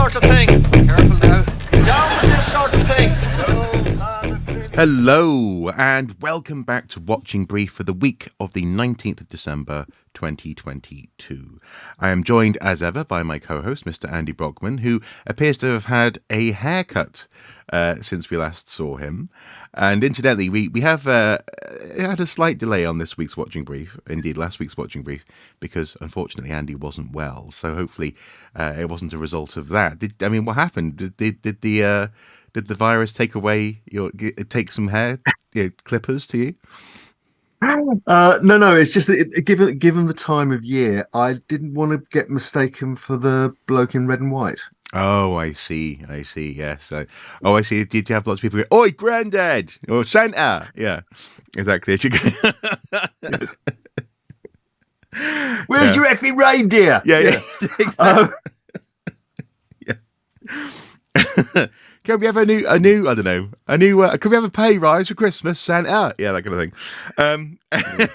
sort of thing. Careful now. Down with this sort of thing. Hello, and welcome back to Watching Brief for the week of the 19th of December 2022. I am joined as ever by my co-host, Mr. Andy Brockman, who appears to have had a haircut since we last saw him. And incidentally, we have had a slight delay on this week's Watching Brief, indeed last week's Watching Brief, because unfortunately Andy wasn't well. So hopefully it wasn't a result of that. What happened? Did the virus take some hair clippers to you? No. It's just that given the time of year, I didn't want to get mistaken for the bloke in red and white. Oh, I see. Yes. I see. Did you have lots of people go, "Oi, Grandad" or "Santa"? Yeah, exactly. Yes. Where's your effing reindeer? Yeah. Yeah. Can we have a new? Can we have a pay rise for Christmas, Santa? Yeah, that kind of thing.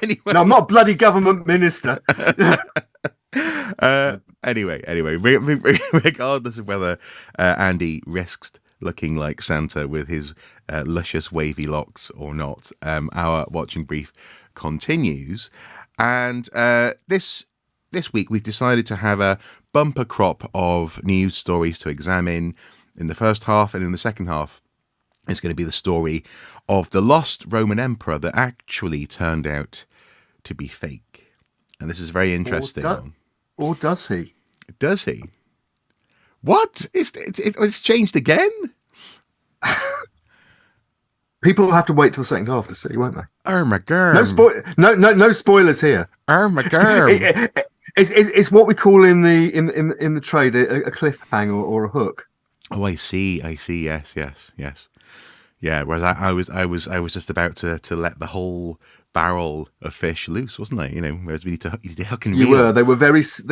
Anyway. No, I'm not a bloody government minister. Anyway, regardless of whether Andy risks looking like Santa with his luscious wavy locks or not, our Watching Brief continues, and this week we've decided to have a bumper crop of news stories to examine. In the first half, and in the second half, it's going to be the story of the lost Roman emperor that actually turned out to be fake. And this is very interesting. Or does he? Does he? What? It's changed again? People will have to wait till the second half to see, won't they? Oh my god! No spoilers here. Oh my god! It's what we call in the trade a cliffhanger or a hook. Oh, I see. Yes. Yeah. Whereas I was just about to let the whole barrel of fish loose, wasn't I? Whereas you need to hook and reel. You were. They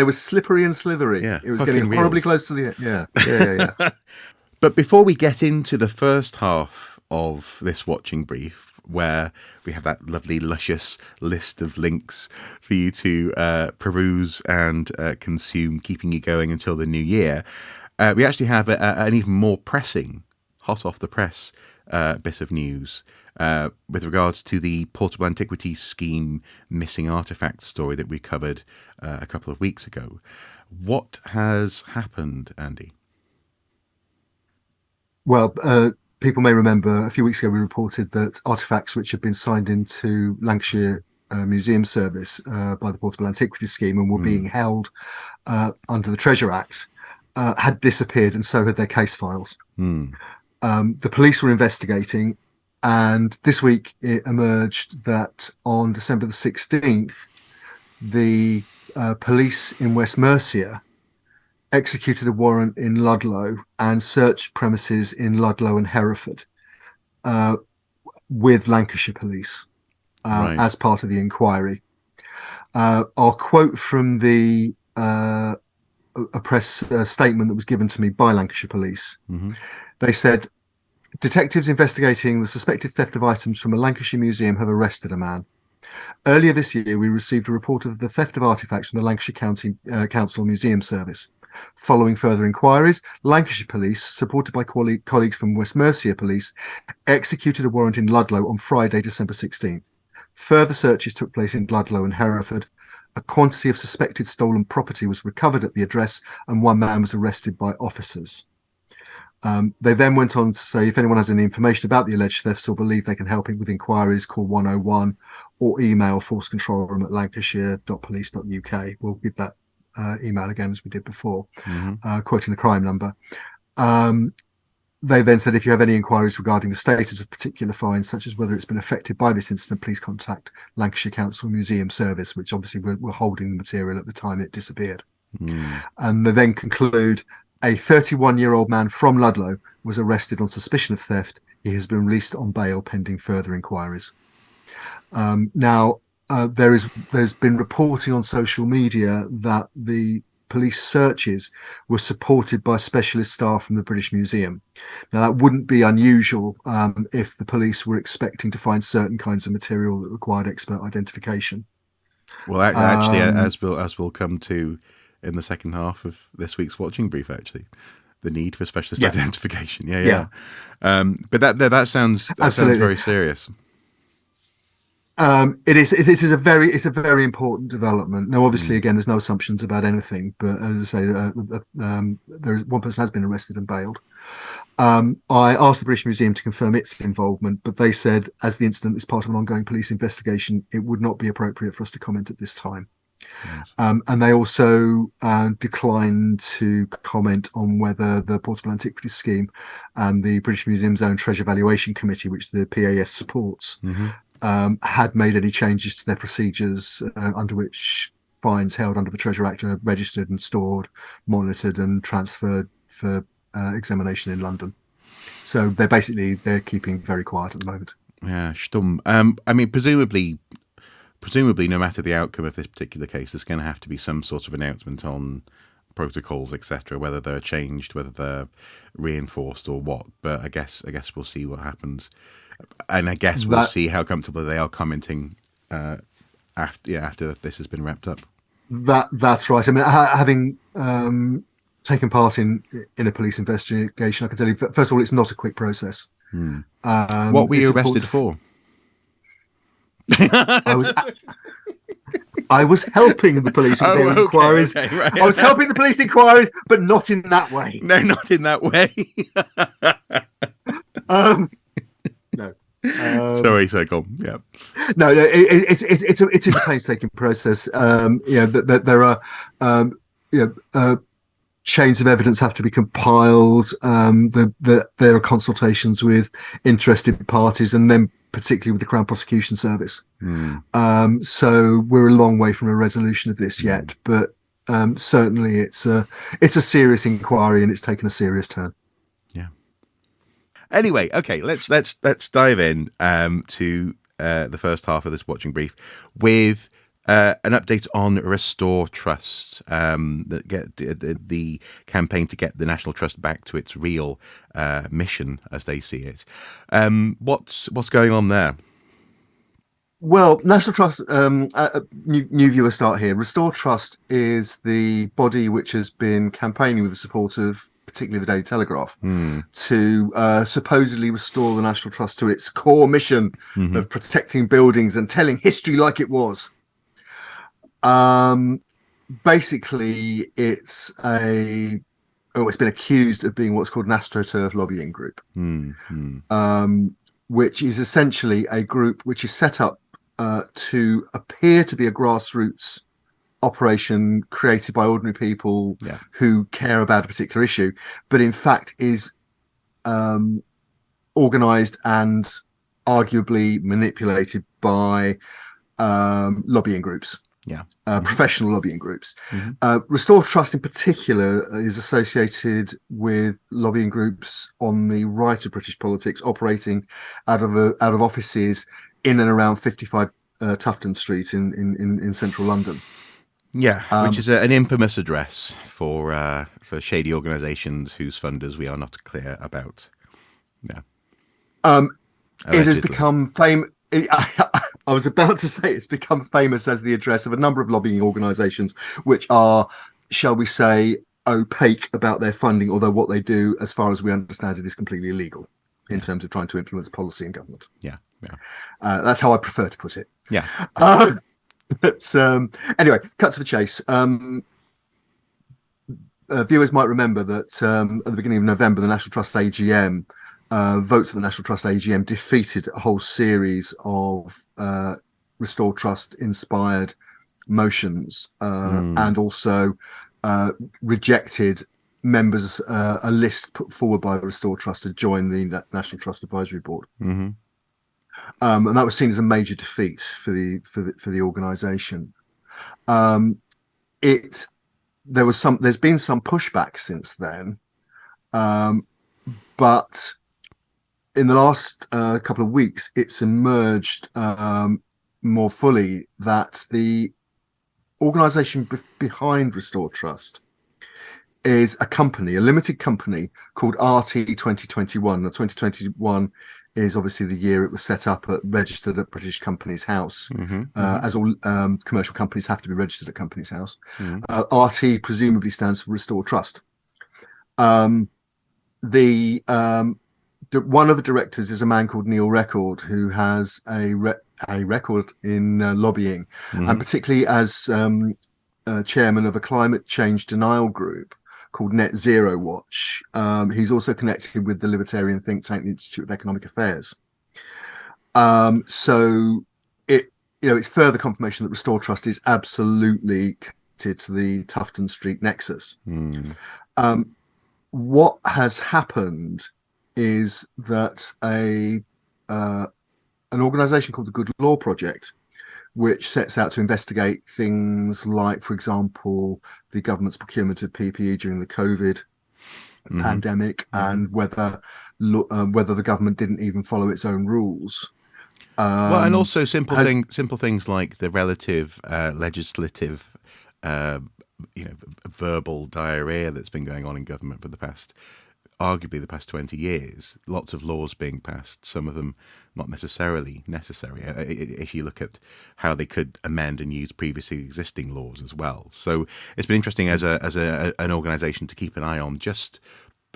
were slippery and slithery. Yeah. It was getting horribly close to the Yeah. But before we get into the first half of this Watching Brief, where we have that lovely, luscious list of links for you to peruse and consume, keeping you going until the new year. We actually have an even more pressing, hot off the press bit of news with regards to the Portable Antiquities Scheme missing artifacts story that we covered a couple of weeks ago. What has happened, Andy? Well, people may remember a few weeks ago we reported that artifacts which had been signed into Lancashire Museum Service by the Portable Antiquities Scheme and were being held under the Treasure Act had disappeared, and so had their case files. The police were investigating, and this week it emerged that on December the 16th, the police in West Mercia executed a warrant in Ludlow and searched premises in Ludlow and Hereford with Lancashire police as part of the inquiry. I'll quote from a press statement that was given to me by Lancashire Police. Mm-hmm. They said, detectives investigating the suspected theft of items from a Lancashire museum have arrested a man. Earlier this year, we received a report of the theft of artifacts from the Lancashire Council Museum Service. Following further inquiries, Lancashire Police, supported by colleagues from West Mercia Police, executed a warrant in Ludlow on Friday, December 16th. Further searches took place in Ludlow and Hereford. A quantity of suspected stolen property was recovered at the address, and one man was arrested by officers. They then went on to say, if anyone has any information about the alleged thefts or believe they can help with inquiries, call 101 or email forcecontrolroom@lancashire.police.uk. We'll give that email again as we did before, quoting the crime number. They then said, if you have any inquiries regarding the status of particular finds, such as whether it's been affected by this incident, please contact Lancashire Council Museum Service, which obviously were holding the material at the time it disappeared. And they then conclude, a 31-year-old man from Ludlow was arrested on suspicion of theft. He has been released on bail pending further inquiries. There's been reporting on social media that the police searches were supported by specialist staff from the British Museum. Now, that wouldn't be unusual if the police were expecting to find certain kinds of material that required expert identification. Well, actually, as we'll come to in the second half of this week's Watching Brief, actually. the need for specialist Yeah. identification. Yeah, Yeah. but that sounds Absolutely. very serious. It's a very important development. Now, obviously, again, there's no assumptions about anything, but as I say, one person has been arrested and bailed. I asked the British Museum to confirm its involvement, but they said, as the incident is part of an ongoing police investigation, it would not be appropriate for us to comment at this time. Yes. And they also declined to comment on whether the Portable Antiquities Scheme and the British Museum's own Treasure Valuation Committee, which the PAS supports, had made any changes to their procedures under which fines held under the Treasure Act are registered and stored, monitored and transferred for examination in London. So they're keeping very quiet at the moment. Yeah, stumm. I mean, presumably, no matter the outcome of this particular case, there's going to have to be some sort of announcement on protocols, etc., whether they're changed, whether they're reinforced or what. But I guess we'll see what happens, and I guess we'll see how comfortable they are commenting after this has been wrapped up. That's right. I mean, having taken part in a police investigation, I can tell you, first of all, it's not a quick process. What were you arrested for? I was helping the police with their inquiries. Okay, right. I was helping the police inquiries, but not in that way. No, not in that way. No. Sorry, go on. Yeah. No, it is a painstaking process. There are chains of evidence have to be compiled. There are consultations with interested parties, and then particularly with the Crown Prosecution Service. So we're a long way from a resolution of this yet, but certainly it's a serious inquiry, and it's taken a serious turn. Yeah. Anyway, okay, let's dive in to the first half of this watching brief with an update on Restore Trust, the campaign to get the National Trust back to its real mission, as they see it. What's going on there? Well, National Trust, new viewer start here. Restore Trust is the body which has been campaigning with the support of particularly the Daily Telegraph to supposedly restore the National Trust to its core mission of protecting buildings and telling history like it was. Basically, it's been accused of being what's called an AstroTurf lobbying group, which is essentially a group which is set up to appear to be a grassroots operation created by ordinary people who care about a particular issue, but in fact is organized and arguably manipulated by lobbying groups. Professional lobbying groups. Restore Trust in particular is associated with lobbying groups on the right of British politics, operating out of offices in and around 55 Tufton Street in central London. Which is an infamous address for shady organisations whose funders we are not clear about. It has become famous. I was about to say it's become famous as the address of a number of lobbying organisations which are, shall we say, opaque about their funding, although what they do, as far as we understand it, is completely illegal in terms of trying to influence policy and government. That's how I prefer to put it. But anyway, cut to the chase. Viewers might remember that at the beginning of November, the National Trust AGM votes of the National Trust AGM defeated a whole series of Restore Trust inspired motions and also rejected members, a list put forward by Restore Trust to join the National Trust Advisory Board. And that was seen as a major defeat for the organisation. There's been some pushback since then, but in the last couple of weeks, it's emerged more fully that the organisation behind Restore Trust is a limited company called RT 2021. Now, 2021 is obviously the year it was set up, registered at British Companies House, as all commercial companies have to be registered at Companies House. RT presumably stands for Restore Trust. Um, the one of the directors is a man called Neil Record, who has a record in lobbying, and particularly as chairman of a climate change denial group called Net Zero Watch. He's also connected with the libertarian think tank, the Institute of Economic Affairs. So it's further confirmation that Restore Trust is absolutely connected to the Tufton Street nexus. What has happened is that an organisation called the Good Law Project, which sets out to investigate things like, for example, the government's procurement of PPE during the COVID pandemic, and whether the government didn't even follow its own rules. Well, and also simple things like the relative legislative, verbal diarrhea that's been going on in government for arguably the past 20 years. Lots of laws being passed, some of them not necessarily necessary, if you look at how they could amend and use previously existing laws as well. So it's been interesting as an organisation to keep an eye on just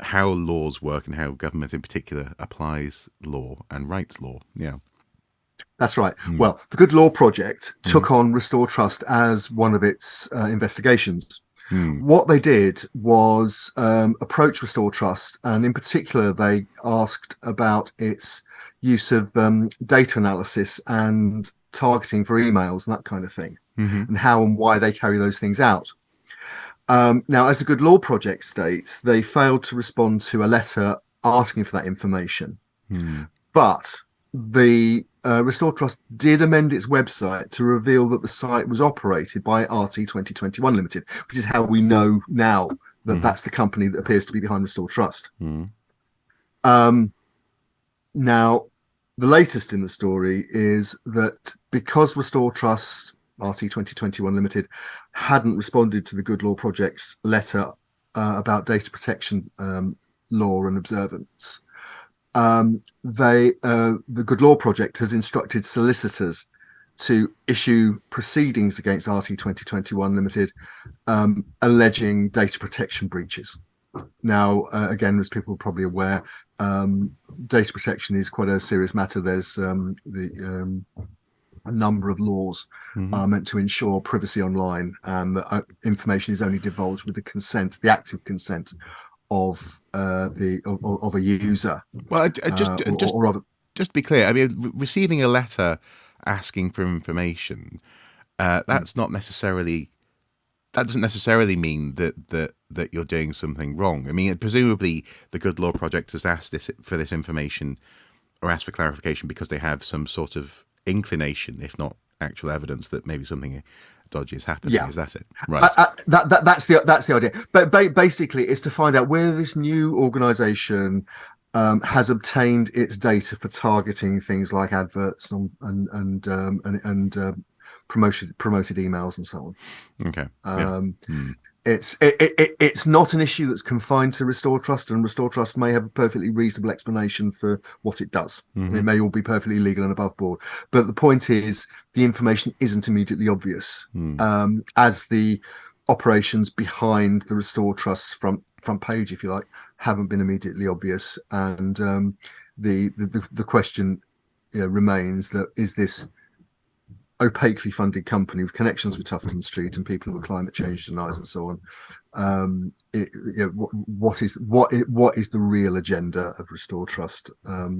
how laws work and how government in particular applies law and writes law. Yeah. That's right. Well, the Good Law Project took on Restore Trust as one of its investigations. What they did was approach Restore Trust, and in particular, they asked about its use of data analysis and targeting for emails and that kind of thing, and how and why they carry those things out. Now, as the Good Law Project states, they failed to respond to a letter asking for that information. But the Restore Trust did amend its website to reveal that the site was operated by RT 2021 Limited, which is how we know now that that's the company that appears to be behind Restore Trust. Now, the latest in the story is that because Restore Trust, RT 2021 Limited, hadn't responded to the Good Law Project's letter about data protection law and observance, the Good Law Project has instructed solicitors to issue proceedings against RT 2021 Limited, alleging data protection breaches. Now, again, as people are probably aware, data protection is quite a serious matter. There's a number of laws are meant to ensure privacy online, and that information is only divulged with the active consent of a user. Well, just to be clear, I mean, receiving a letter asking for information, that doesn't necessarily mean that you're doing something wrong. I mean, presumably the Good Law Project has asked for this information or asked for clarification because they have some sort of inclination, if not actual evidence, that maybe something dodgy is happening. Is that it? Right. That's the idea. But basically, it's to find out where this new organisation has obtained its data for targeting things like adverts and promoted emails and so on. Okay. It's not an issue that's confined to Restore Trust, and Restore Trust may have a perfectly reasonable explanation for what it does. It may all be perfectly legal and above board, but the point is the information isn't immediately obvious, as the operations behind the Restore Trust's front page, if you like, haven't been immediately obvious. And the question remains that is this opaquely funded company with connections with Tufton Street and people who are climate change deniers and so on. What is the real agenda of Restore Trust?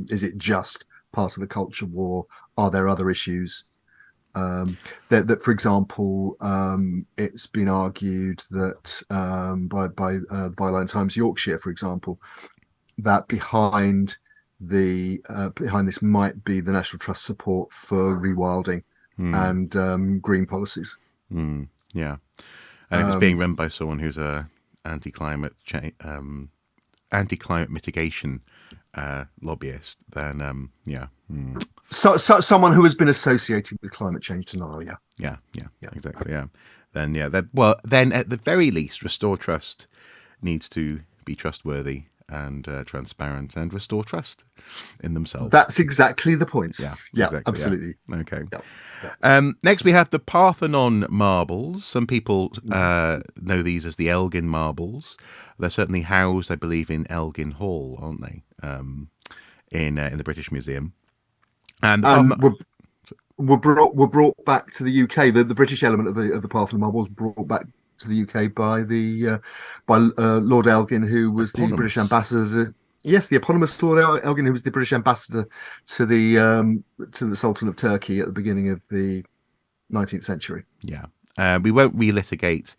Is it just part of the culture war? Are there other issues? That for example, it's been argued that by the Byline Times Yorkshire, for example, that behind this might be the National Trust support for rewilding and green policies. Yeah, and if it's being run by someone who's a anti-climate mitigation lobbyist, then So someone who has been associated with climate change denial. Yeah, exactly. Yeah, then at the very least, Restore Trust needs to be trustworthy and transparent and restore trust in themselves. That's exactly the point. Yeah, yeah, exactly, absolutely. Yeah. Okay. Yeah. Next, we have the Parthenon marbles. Some people know these as the Elgin marbles. They're certainly housed, I believe, in Elgin Hall, aren't they? In the British Museum. And were brought back to the UK. The British element of the Parthenon marble was brought back to the UK by Lord Elgin, who was the British ambassador. Yes, the eponymous Lord Elgin, who was the British ambassador to the Sultan of Turkey at the beginning of the 19th century. Yeah, we won't relitigate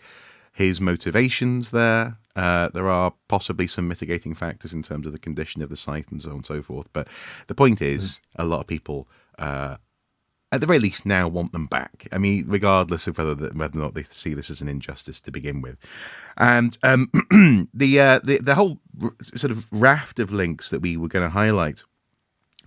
his motivations there. There are possibly some mitigating factors in terms of the condition of the site and so on and so forth. But the point is, a lot of people, at the very least, now want them back. I mean, regardless of whether or not they see this as an injustice to begin with. And the whole sort of raft of links that we were going to highlight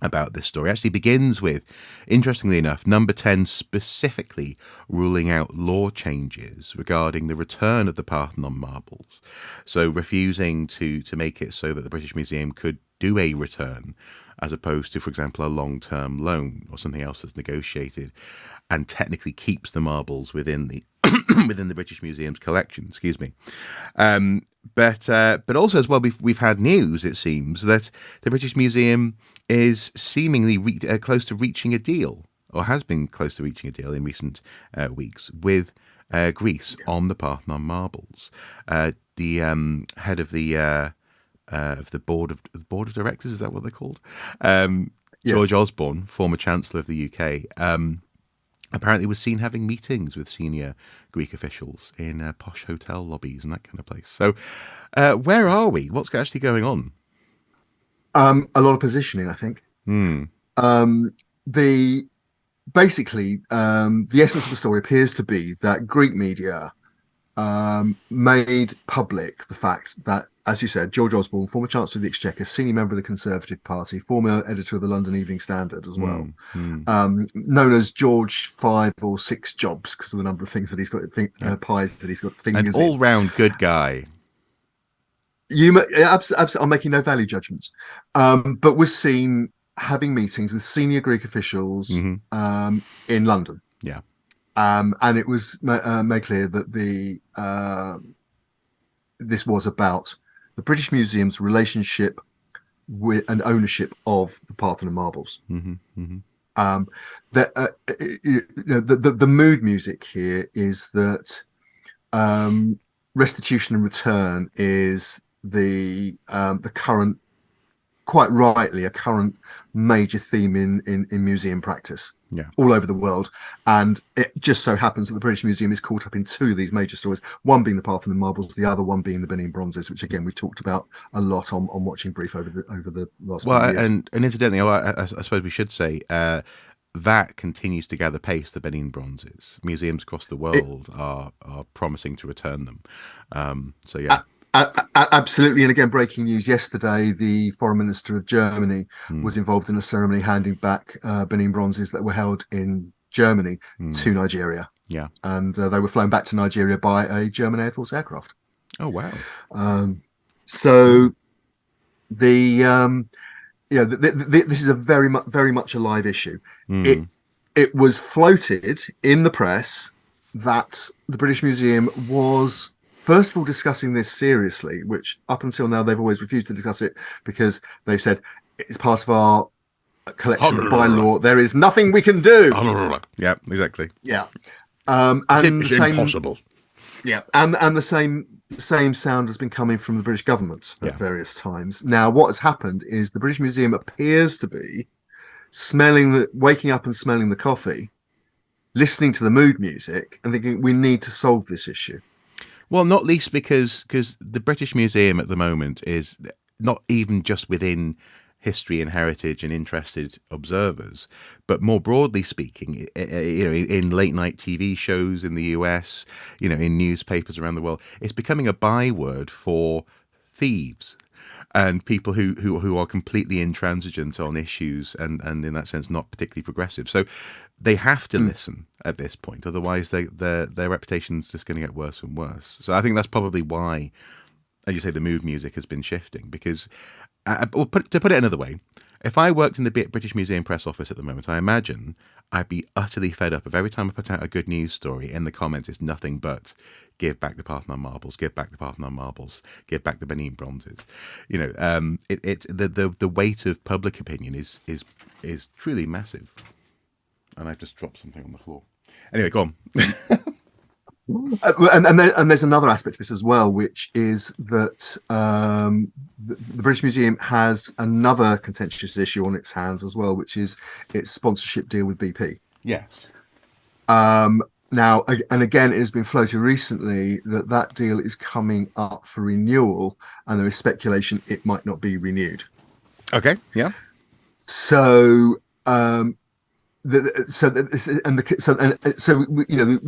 about this story actually begins with, interestingly enough, number 10 specifically ruling out law changes regarding the return of the Parthenon marbles. So refusing to make it so that the British Museum could do a return, as opposed to, for example, a long-term loan or something else that's negotiated and technically keeps the marbles within the within the British Museum's collection. Excuse me. But also as well, we've had news, it seems, that the British Museum is seemingly close to reaching a deal, or has been close to reaching a deal in recent weeks with Greece on the Parthenon marbles. The head of the board of directors, is that what they're called? George Osborne, former Chancellor of the UK, apparently was seen having meetings with senior Greek officials in posh hotel lobbies and that kind of place. So where are we? What's actually going on? A lot of positioning, I think. The essence of the story appears to be that Greek media made public the fact that, as you said, George Osborne, former Chancellor of the Exchequer, senior member of the Conservative Party, former editor of the London Evening Standard as well, known as George 5 or 6 jobs because of the number of things that he's got, pies that he's got fingers in. An all-round good guy. I'm making no value judgments, but was seen having meetings with senior Greek officials in London. Yeah. And it was made clear that this was about the British Museum's relationship with and ownership of the Parthenon marbles. The mood music here is that restitution and return is the current, quite rightly, a current major theme in museum practice all over the world. And it just so happens that the British Museum is caught up in two of these major stories, one being the Parthenon marbles, the other one being the Benin bronzes, which again we've talked about a lot on Watching Brief over the last few years. And incidentally, I suppose we should say that continues to gather pace, the Benin bronzes. Museums across the world are promising to return them. So yeah. Absolutely. And again, breaking news yesterday, the foreign minister of Germany was involved in a ceremony handing back Benin bronzes that were held in Germany to Nigeria. Yeah. And they were flown back to Nigeria by a German Air Force aircraft. Oh, wow. So this is a very much a live issue. It was floated in the press that the British Museum was, first of all, discussing this seriously, which up until now they've always refused to discuss it because they've said it's part of our collection by law. There is nothing we can do. Yeah, exactly. Yeah, it's impossible. Yeah, and the same sound has been coming from the British government at various times. Now, what has happened is the British Museum appears to be waking up and smelling the coffee, listening to the mood music, and thinking we need to solve this issue. Well, not least because the British Museum at the moment is not even just within history and heritage and interested observers, but more broadly speaking, in late night TV shows in the US, in newspapers around the world, it's becoming a byword for thieves and people who are completely intransigent on issues and in that sense not particularly progressive. So they have to listen at this point, otherwise their reputation's just going to get worse and worse. So I think that's probably why as you say, the mood music has been shifting because, to put it another way, if I worked in the British Museum press office at the moment, I imagine I'd be utterly fed up if every time I put out a good news story, in the comments it's nothing but give back the Parthenon marbles, give back the Parthenon marbles, give back the Benin bronzes. You know, the weight of public opinion is truly massive. And I've just dropped something on the floor. Anyway, go on. And there's another aspect to this as well, which is that the British Museum has another contentious issue on its hands as well, which is its sponsorship deal with BP. Yes. Now, and again, it has been floated recently that deal is coming up for renewal, and there is speculation it might not be renewed. Okay. Yeah. So, we've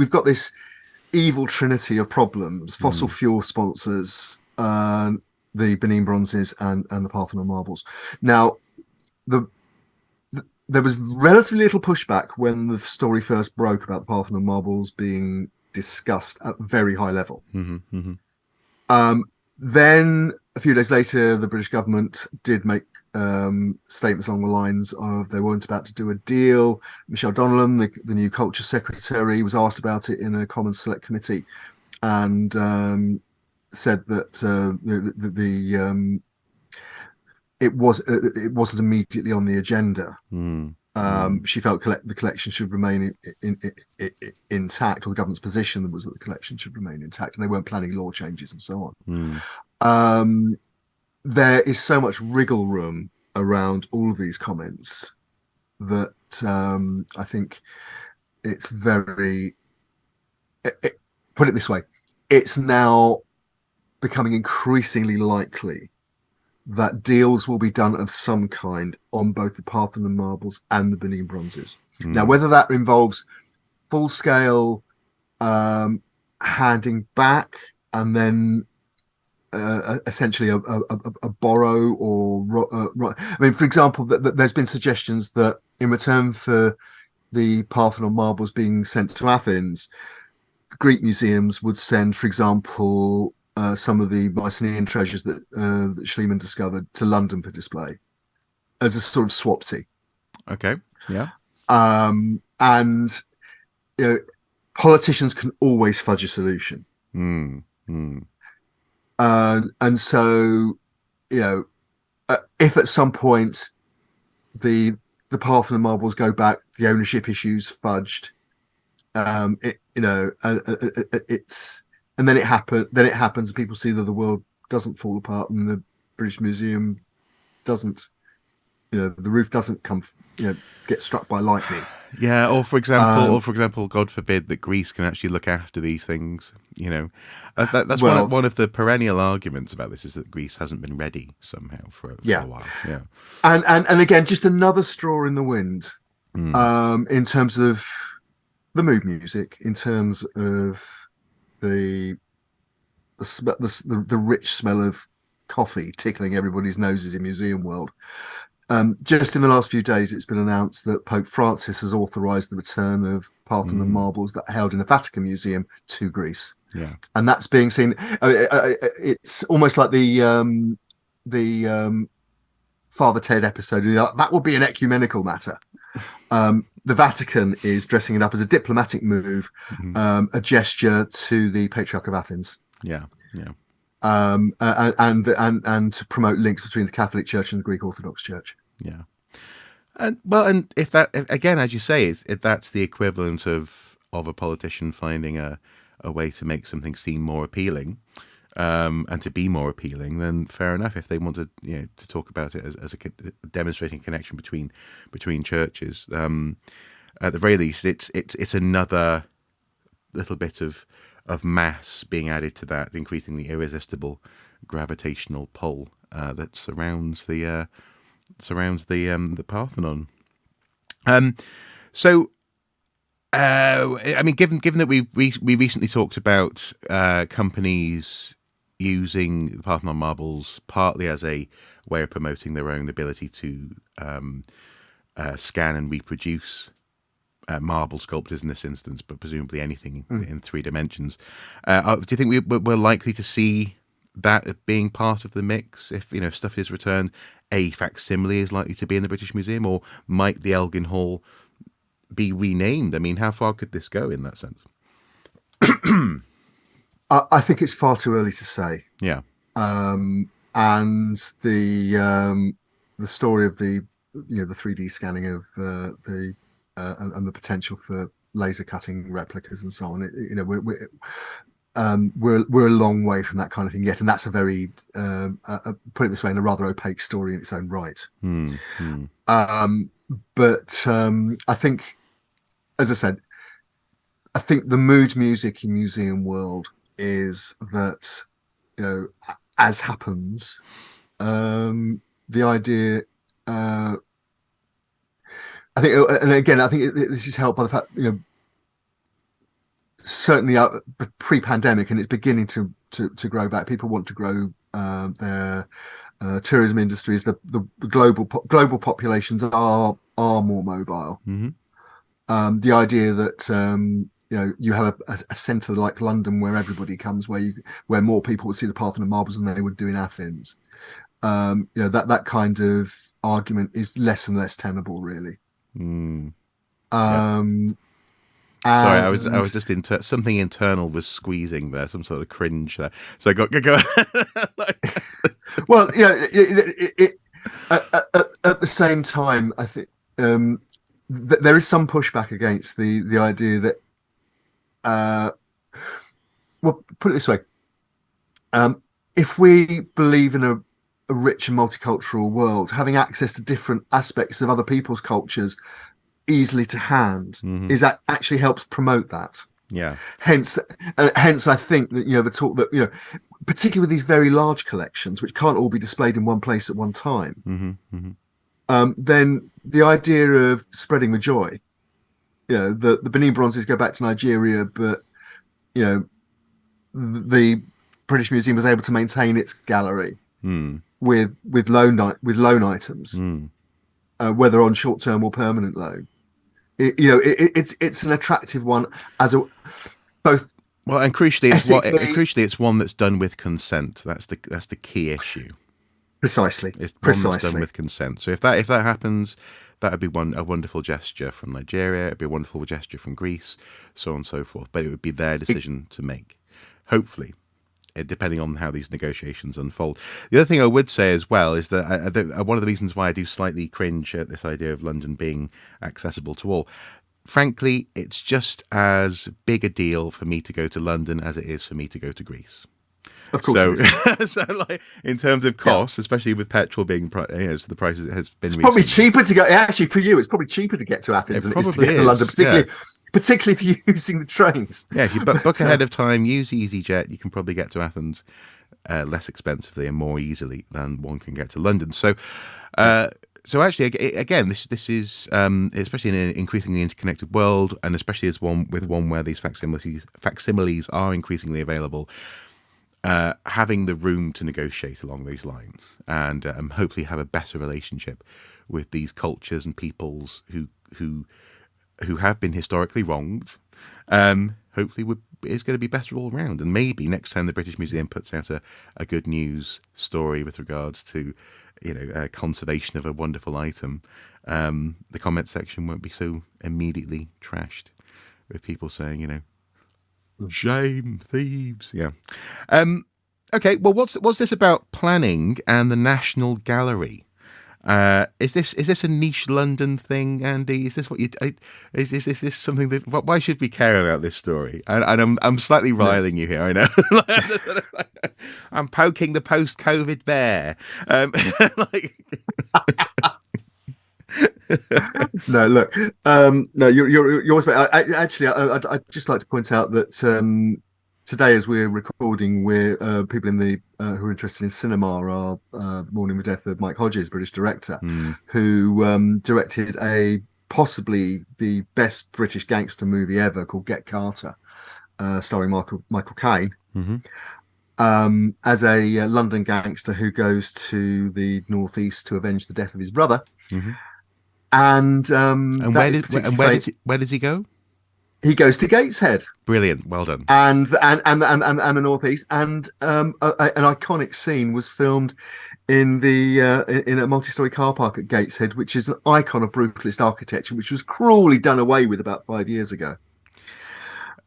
got this evil trinity of problems: fossil fuel sponsors, the Benin bronzes, and the Parthenon marbles. Now, there was relatively little pushback when the story first broke about the Parthenon marbles being discussed at very high level. Then a few days later, the British government did make statements along the lines of they weren't about to do a deal. Michelle Donnellan, the new culture secretary, was asked about it in a Commons Select Committee, and said that it wasn't immediately on the agenda. She felt the collection should remain intact, or the government's position was that the collection should remain intact, and they weren't planning law changes and so on. There is so much wriggle room around all of these comments that I think it's very... put it this way, it's now becoming increasingly likely that deals will be done of some kind on both the Parthenon marbles and the Benin bronzes. Now, whether that involves full-scale handing back and then essentially a borrow, or I mean, for example, there's been suggestions that in return for the Parthenon marbles being sent to Athens, Greek museums would send, for example, some of the Mycenaean treasures that Schliemann discovered to London for display as a sort of swapsy. Okay. Yeah. And politicians can always fudge a solution. And so, if at some point the Parthenon marbles go back, the ownership issues fudged, it's, and then it happens, and people see that the world doesn't fall apart, and the British Museum doesn't, the roof doesn't get struck by lightning. Yeah, or for example, God forbid that Greece can actually look after these things. That's one of the perennial arguments about this, is that Greece hasn't been ready somehow for a while. Yeah, and again, just another straw in the wind, in terms of the mood music, in terms of the rich smell of coffee tickling everybody's noses in museum world. Just in the last few days, it's been announced that Pope Francis has authorised the return of Parthenon marbles that are held in the Vatican Museum to Greece. Yeah, and that's being seen. It's almost like the Father Ted episode. That would be an ecumenical matter. The Vatican is dressing it up as a diplomatic move, a gesture to the Patriarch of Athens. Yeah, yeah. And to promote links between the Catholic Church and the Greek Orthodox Church. Yeah, and if that, again, as you say, if that's the equivalent of a politician finding a way to make something seem more appealing, and to be more appealing, then fair enough. If they wanted, to talk about it as a demonstrating connection between churches, at the very least, it's another little bit of mass being added to that, increasing the irresistible gravitational pull that surrounds the Parthenon. So, I mean, given that we recently talked about companies using the Parthenon marbles partly as a way of promoting their own ability to scan and reproduce marble sculptures in this instance, but presumably anything in 3 dimensions. Do you think we're likely to see that being part of the mix? If stuff is returned, a facsimile is likely to be in the British Museum, or might the Elgin Hall be renamed? I mean, how far could this go in that sense? I think it's far too early to say. Yeah. And the story of the 3D scanning of and the potential for laser cutting replicas and so on. We're a long way from that kind of thing yet, and that's a very put it this way, in a rather opaque story in its own right. But I think, as I said, I think the mood music in museum world is that, as happens, the idea. I think, and again, I think this is helped by the fact, certainly pre-pandemic, and it's beginning to grow back. People want to grow their tourism industries. The global populations are more mobile. The idea that you have a centre like London where everybody comes, where more people would see the Parthenon marbles than they would do in Athens. That kind of argument is less and less tenable, really. Sorry, I was just something internal was squeezing there, some sort of cringe there. So I go. Well, at the same time, I think there is some pushback against the idea that. Well, put it this way: if we believe in a rich and multicultural world, having access to different aspects of other people's cultures easily to hand is that actually helps promote that. Yeah. Hence, I think that the talk that particularly with these very large collections, which can't all be displayed in one place at one time, then the idea of spreading the joy. The Benin bronzes go back to Nigeria, but the British Museum was able to maintain its gallery with loan items, whether on short term or permanent loan. It's an attractive one as a both. Well, and crucially, it's one that's done with consent. That's the key issue. Precisely. It's one that's done with consent. So if that happens, that would be a wonderful gesture from Nigeria. It'd be a wonderful gesture from Greece, so on and so forth. But it would be their decision to make, hopefully, depending on how these negotiations unfold. The other thing I would say as well is that one of the reasons why I do slightly cringe at this idea of London being accessible to all, frankly, it's just as big a deal for me to go to London as it is for me to go to Greece. Of course. So like in terms of costs, especially with petrol being, so the prices has been. It's probably cheaper to go. Actually, for you, it's probably cheaper to get to Athens than it is to get to London, particularly if you're using the trains. Yeah, if you book ahead of time, use EasyJet, you can probably get to Athens less expensively and more easily than one can get to London. So, so actually, again, this is especially in an increasingly interconnected world, and especially as one where these facsimiles are increasingly available. Having the room to negotiate along those lines, and hopefully have a better relationship with these cultures and peoples who have been historically wronged, hopefully is going to be better all around. And maybe next time the British Museum puts out a good news story with regards to conservation of a wonderful item, the comment section won't be so immediately trashed with people saying, shame, thieves. Yeah. Okay. Well, what's this about planning and the National Gallery? Is this a niche London thing, Andy? Is this what you? Is this something that? Why should we care about this story? And I'm slightly riling you here. I know. I'm poking the post-COVID bear. No, look. No, you're always. I'd just like to point out that today, as we're recording, we're people in the who are interested in cinema are mourning the death of Mike Hodges, British director, who directed possibly the best British gangster movie ever called Get Carter, starring Michael Caine. As a London gangster who goes to the northeast to avenge the death of his brother. And where does he go? he goes to Gateshead. Brilliant. Well done. And the northeast, and an iconic scene was filmed in in a multi-story car park at Gateshead, which is an icon of brutalist architecture, which was cruelly done away with about 5 years ago.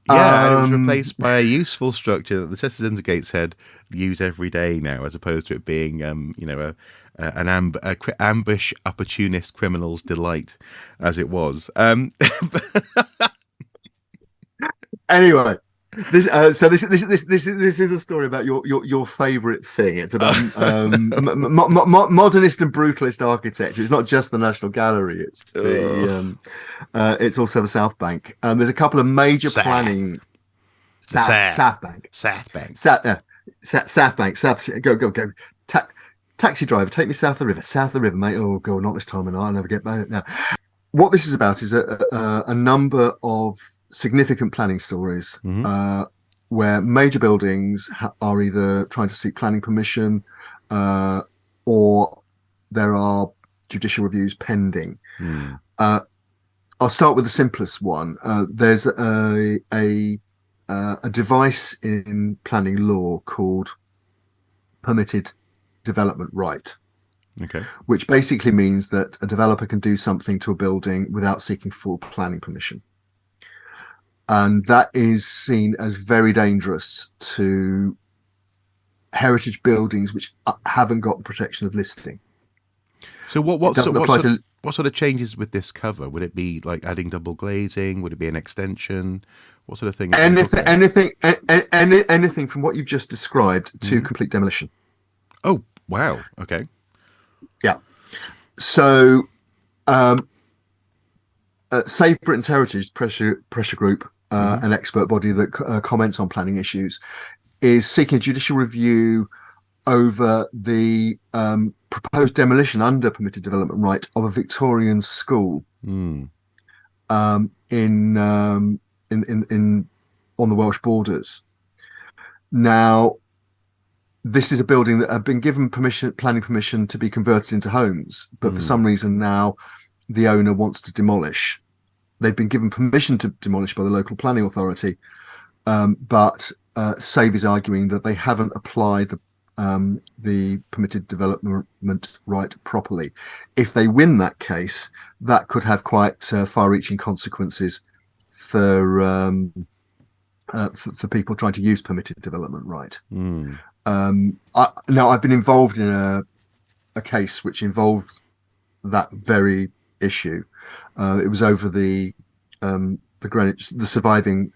Yeah, and it was replaced by a useful structure that the citizens of Gateshead use every day now, as opposed to it being, an ambush opportunist criminal's delight, as it was. Anyway, this is a story about your favourite thing. It's about modernist and brutalist architecture. It's not just the National Gallery. It's it's also the South Bank. There's a couple of major planning. South Bank. Go. Taxi driver, take me south of the river. South of the river, mate. Oh god, not this time of night. I'll never get back now. What this is about is a number of significant planning stories where major buildings are either trying to seek planning permission or there are judicial reviews pending. I'll start with the simplest one. There's a device in planning law called permitted development right. Okay. Which basically means that a developer can do something to a building without seeking full planning permission. And that is seen as very dangerous to heritage buildings which haven't got the protection of listing. So what sort of changes with this cover? Would it be like adding double glazing? Would it be an extension? What sort of thing? Anything from what you've just described to complete demolition. Oh, wow. Okay. Yeah. So, Save Britain's Heritage pressure group, an expert body that comments on planning issues, is seeking a judicial review over the proposed demolition under permitted development right of a Victorian school in on the Welsh borders. Now, this is a building that had been given planning permission to be converted into homes, but for some reason now the owner wants to demolish. They've been given permission to demolish by the local planning authority, but Save is arguing that they haven't applied the permitted development right properly. If they win that case, that could have quite far-reaching consequences for people trying to use permitted development right. Now, I've been involved in a case which involved that very issue. It was over the surviving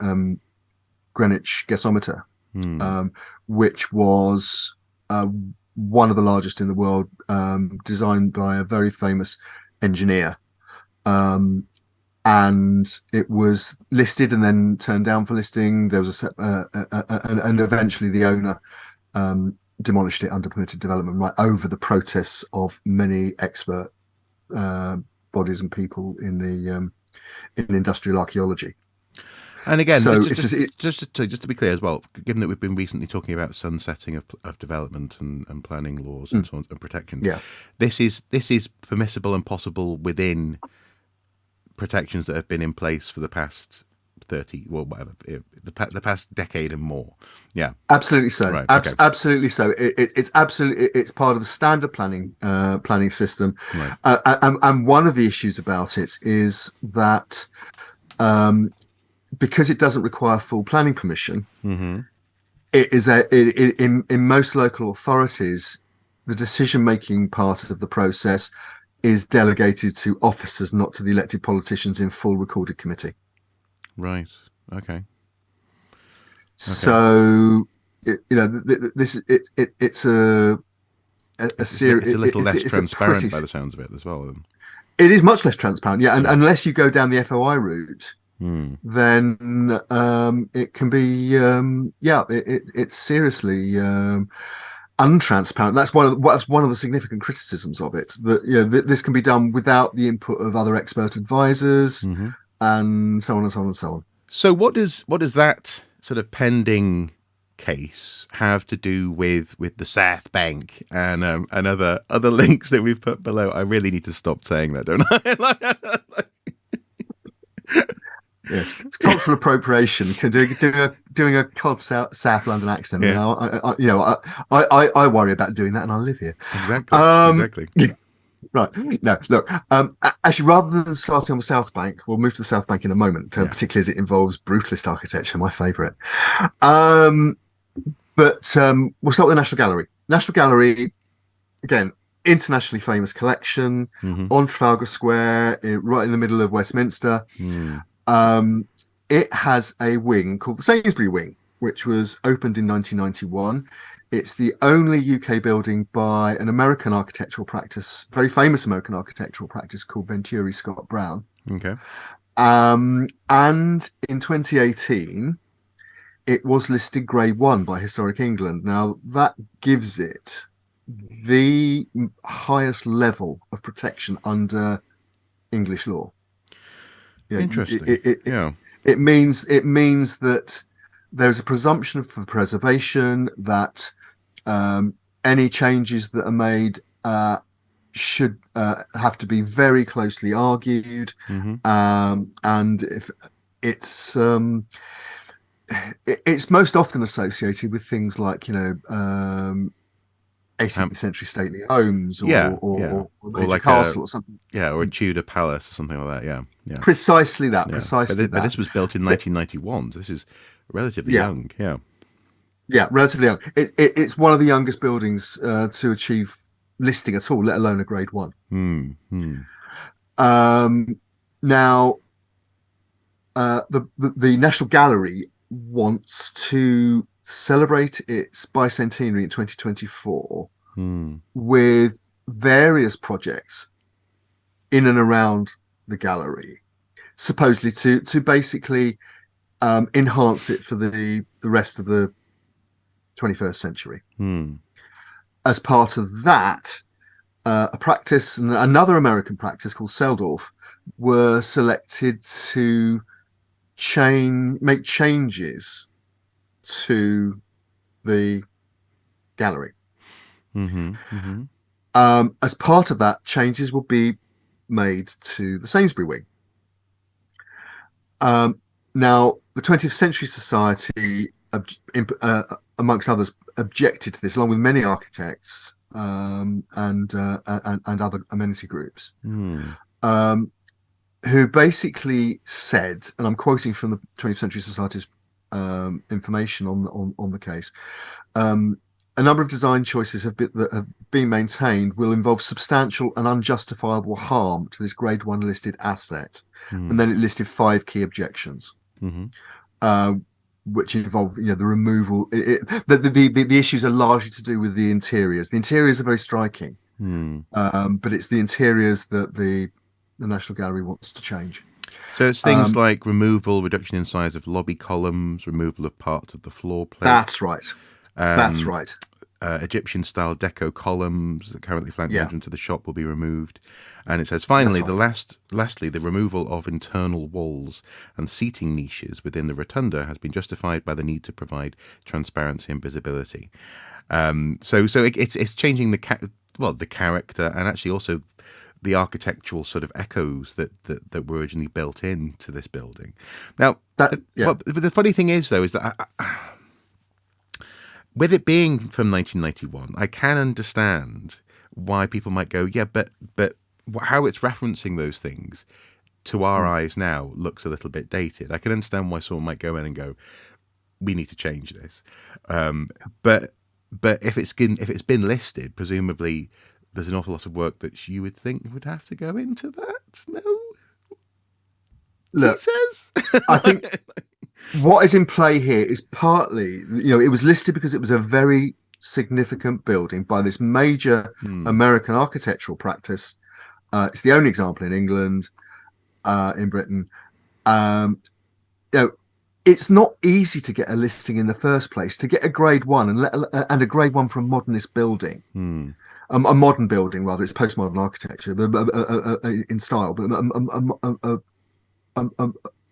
Greenwich gasometer, which was one of the largest in the world, designed by a very famous engineer. And it was listed and then turned down for listing. There was and eventually the owner demolished it under permitted development right over the protests of many expert bodies and people in industrial archaeology. And again, so just to be clear as well, given that we've been recently talking about sunsetting of development and planning laws and so on and protections, this is permissible and possible within protections that have been in place for the past 30, well, whatever, the past decade and more. Yeah, absolutely so. Right, okay. Absolutely so. It's absolutely, it's part of the standard planning system. Right. And one of the issues about it is that because it doesn't require full planning permission, it is in most local authorities, the decision-making part of the process is delegated to officers, not to the elected politicians in full recorded committee. Right. Okay. So, it's a series. It's a little less transparent by the sounds of it as well. It is much less transparent, yeah. And unless you go down the FOI route, then it can be, it's seriously untransparent. That's one of the significant criticisms of it. That this can be done without the input of other expert advisors, and so on and so on and so on. So what does that sort of pending case have to do with the South Bank and other links that we've put below? I really need to stop saying that, don't I? Yes, it's cultural appropriation. Doing a cod South London accent. Yeah. I worry about doing that, and I live here. Exactly. Exactly. Right. No, look. Actually, rather than starting on the South Bank, we'll move to the South Bank in a moment, particularly as it involves brutalist architecture, my favourite. But we'll start with the National Gallery. National Gallery, again, internationally famous collection on Trafalgar Square, right in the middle of Westminster. It has a wing called the Sainsbury Wing, which was opened in 1991. It's the only UK building by an American architectural practice, very famous American architectural practice called Venturi Scott Brown. Okay. And in 2018, it was listed Grade 1 by Historic England. Now, that gives it the highest level of protection under English law. Interesting. It means that there's a presumption for preservation, that any changes that are made should have to be very closely argued, and if it's most often associated with things like 18th century stately homes or like castle or something. Yeah, or a Tudor palace or something like that. Yeah. Precisely that. Yeah. Precisely but this was built in 1991. So this is relatively young. Yeah. Yeah, relatively young. It's one of the youngest buildings to achieve listing at all, let alone a Grade 1. Now, the National Gallery wants to celebrate its bicentenary in 2024 with various projects in and around the gallery, supposedly to basically enhance it for the rest of the 21st century. As part of that, a practice, another American practice called Seldorf, were selected to make changes to the gallery. As part of that, changes will be made to the Sainsbury Wing. Now, the 20th Century Society, amongst others, objected to this, along with many architects and other amenity groups, who basically said, and I'm quoting from the 20th Century Society's information on the case, a number of design choices that have been maintained will involve substantial and unjustifiable harm to this Grade 1 listed asset. And then it listed 5 key objections, which involve the removal. The issues are largely to do with the interiors. The interiors are very striking, but it's the interiors that the National Gallery wants to change. So it's things like reduction in size of lobby columns, removal of parts of the floor plate. That's right. That's right. Egyptian-style deco columns that currently flank the entrance to the shop will be removed. And it says, finally, lastly, the removal of internal walls and seating niches within the rotunda has been justified by the need to provide transparency and visibility. So it's changing the character and actually also the architectural sort of echoes that were originally built into this building. Now, but the funny thing is, though, is that with it being from 1991, I can understand why people might go, but how it's referencing those things to our eyes now looks a little bit dated. I can understand why someone might go in and go, we need to change this. But if it's been listed, presumably there's an awful lot of work that you would think would have to go into that. No, look, he says. I think what is in play here is partly, it was listed because it was a very significant building by this major American architectural practice. It's the only example in England, in Britain. It's not easy to get a listing in the first place. To get a Grade 1 and a Grade 1 for a modernist building, a modern building rather. It's postmodern architecture in style, but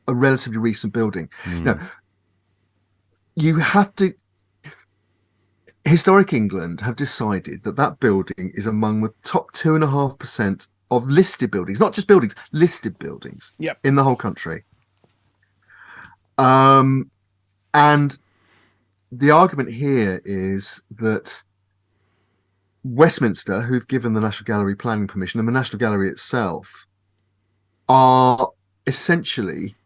a relatively recent building. Now, you have to. Historic England have decided that building is among the top 2.5% of listed buildings, not just buildings, listed buildings in the whole country. And the argument here is that Westminster, who've given the National Gallery planning permission, and the National Gallery itself, are essentially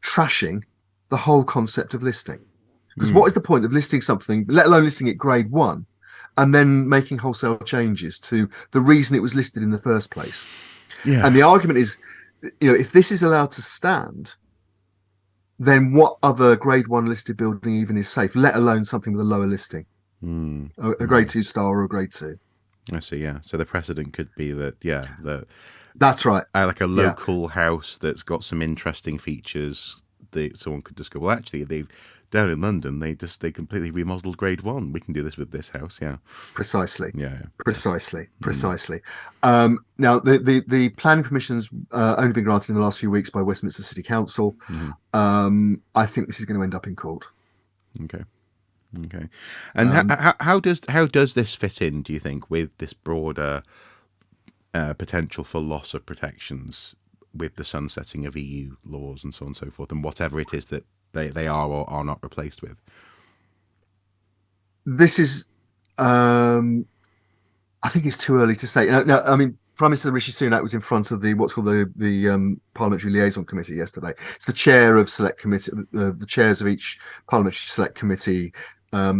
trashing the whole concept of listing. Because what is the point of listing something, let alone listing it grade 1, and then making wholesale changes to the reason it was listed in the first place? Yeah. And the argument is, if this is allowed to stand, then what other grade 1 listed building even is safe, let alone something with a lower listing? A grade 2 star or a grade 2. I see, yeah. So the precedent could be that, That's right. Like a local house that's got some interesting features that someone could just go, well, actually, they've down in London, they completely remodeled grade 1. We can do this with this house, yeah. Precisely. Yeah. Precisely. Now, the planning permission's only been granted in the last few weeks by Westminster City Council. I think this is going to end up in court. Okay. And how does this fit in, do you think, with this broader potential for loss of protections with the sunsetting of EU laws and so on and so forth, and whatever it is that they are or are not replaced with? This is, I think it's too early to say. No, I mean, Prime Minister Rishi Sunak was in front of what's called the Parliamentary Liaison Committee yesterday. It's the chair of select committee, the chairs of each parliamentary select committee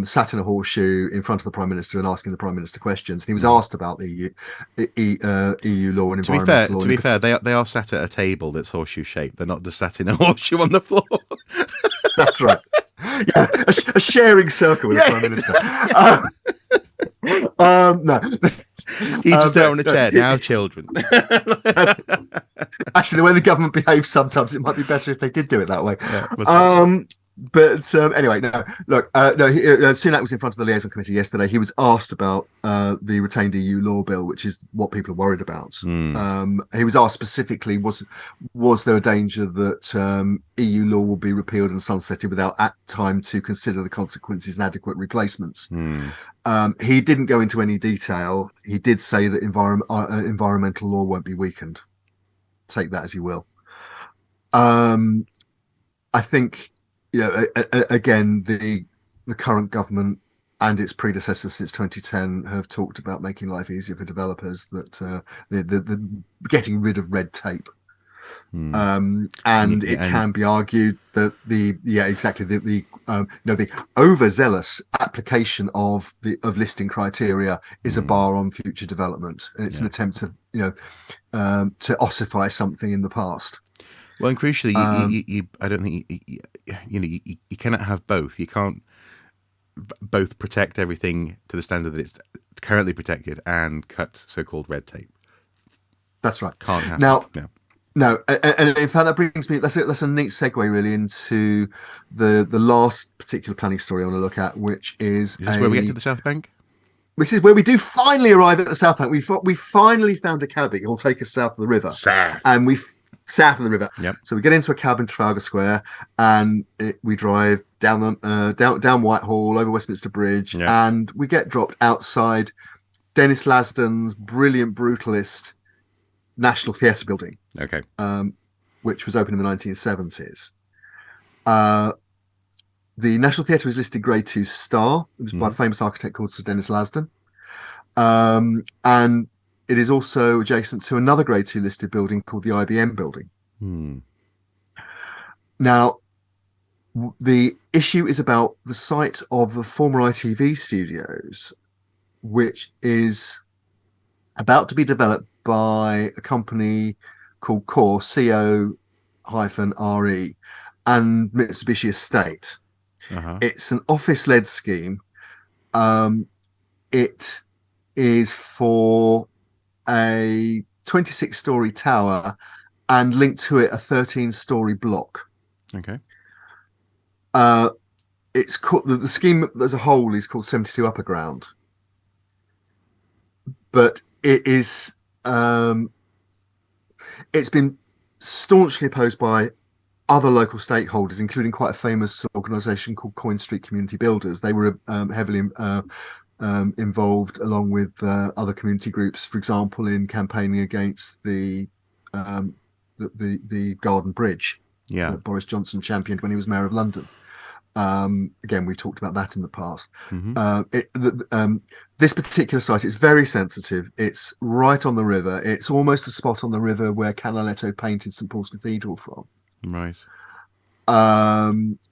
sat in a horseshoe in front of the Prime Minister and asking the Prime Minister questions. And he was asked about the EU law and environmental law. To be fair, they are sat at a table that's horseshoe shaped. They're not just sat in a horseshoe on the floor. That's right. Yeah, a sharing circle with the Prime Minister. No. He's just out on a chair. Now, children. Actually, the way the government behaves sometimes, it might be better if they did do it that way. But anyway, no. Look, Sunak was in front of the liaison committee yesterday. He was asked about the retained EU law bill, which is what people are worried about. He was asked specifically, was there a danger that EU law will be repealed and sunsetted without time to consider the consequences and adequate replacements? He didn't go into any detail. He did say that environmental law won't be weakened. Take that as you will. I think, again, the current government and its predecessors since 2010 have talked about making life easier for developers, that the getting rid of red tape. And it can be argued that the overzealous application of listing criteria is a bar on future development, and it's an attempt to ossify something in the past. Well, and crucially, I don't think you cannot have both. You can't both protect everything to the standard that it's currently protected and cut so-called red tape. That's right. Can't happen. No, and in fact that brings me. That's a neat segue really into the last particular planning story I want to look at, which is where we get to the South Bank. This is where we do finally arrive at the South Bank. We finally found a cab. It'll take us south of the river. South of the river. Yep. So we get into a cab in Trafalgar Square, and we drive down Whitehall over Westminster Bridge, and we get dropped outside Dennis Lasden's brilliant brutalist National Theatre building. Okay. Which was opened in the 1970s. The National Theatre was listed grade 2 star. It was by a famous architect called Sir Dennis Lasden. And it is also adjacent to another grade 2 listed building called the IBM building. Now, the issue is about the site of the former ITV studios, which is about to be developed by a company called Core, CO-RE, and Mitsubishi Estate. It's an office-led scheme. It is for a 26-story tower and linked to it a 13-story block. Okay. It's called, the scheme as a whole is called 72 Upper Ground, but it is it's been staunchly opposed by other local stakeholders, including quite a famous organisation called Coin Street Community Builders. They were heavily involved, along with other community groups, for example, in campaigning against the Garden Bridge. Yeah. that Boris Johnson championed when he was mayor of London. Again, we've talked about that in the past. This particular site is very sensitive. It's right on the river. It's almost a spot on the river where Canaletto painted St Paul's Cathedral from. Right.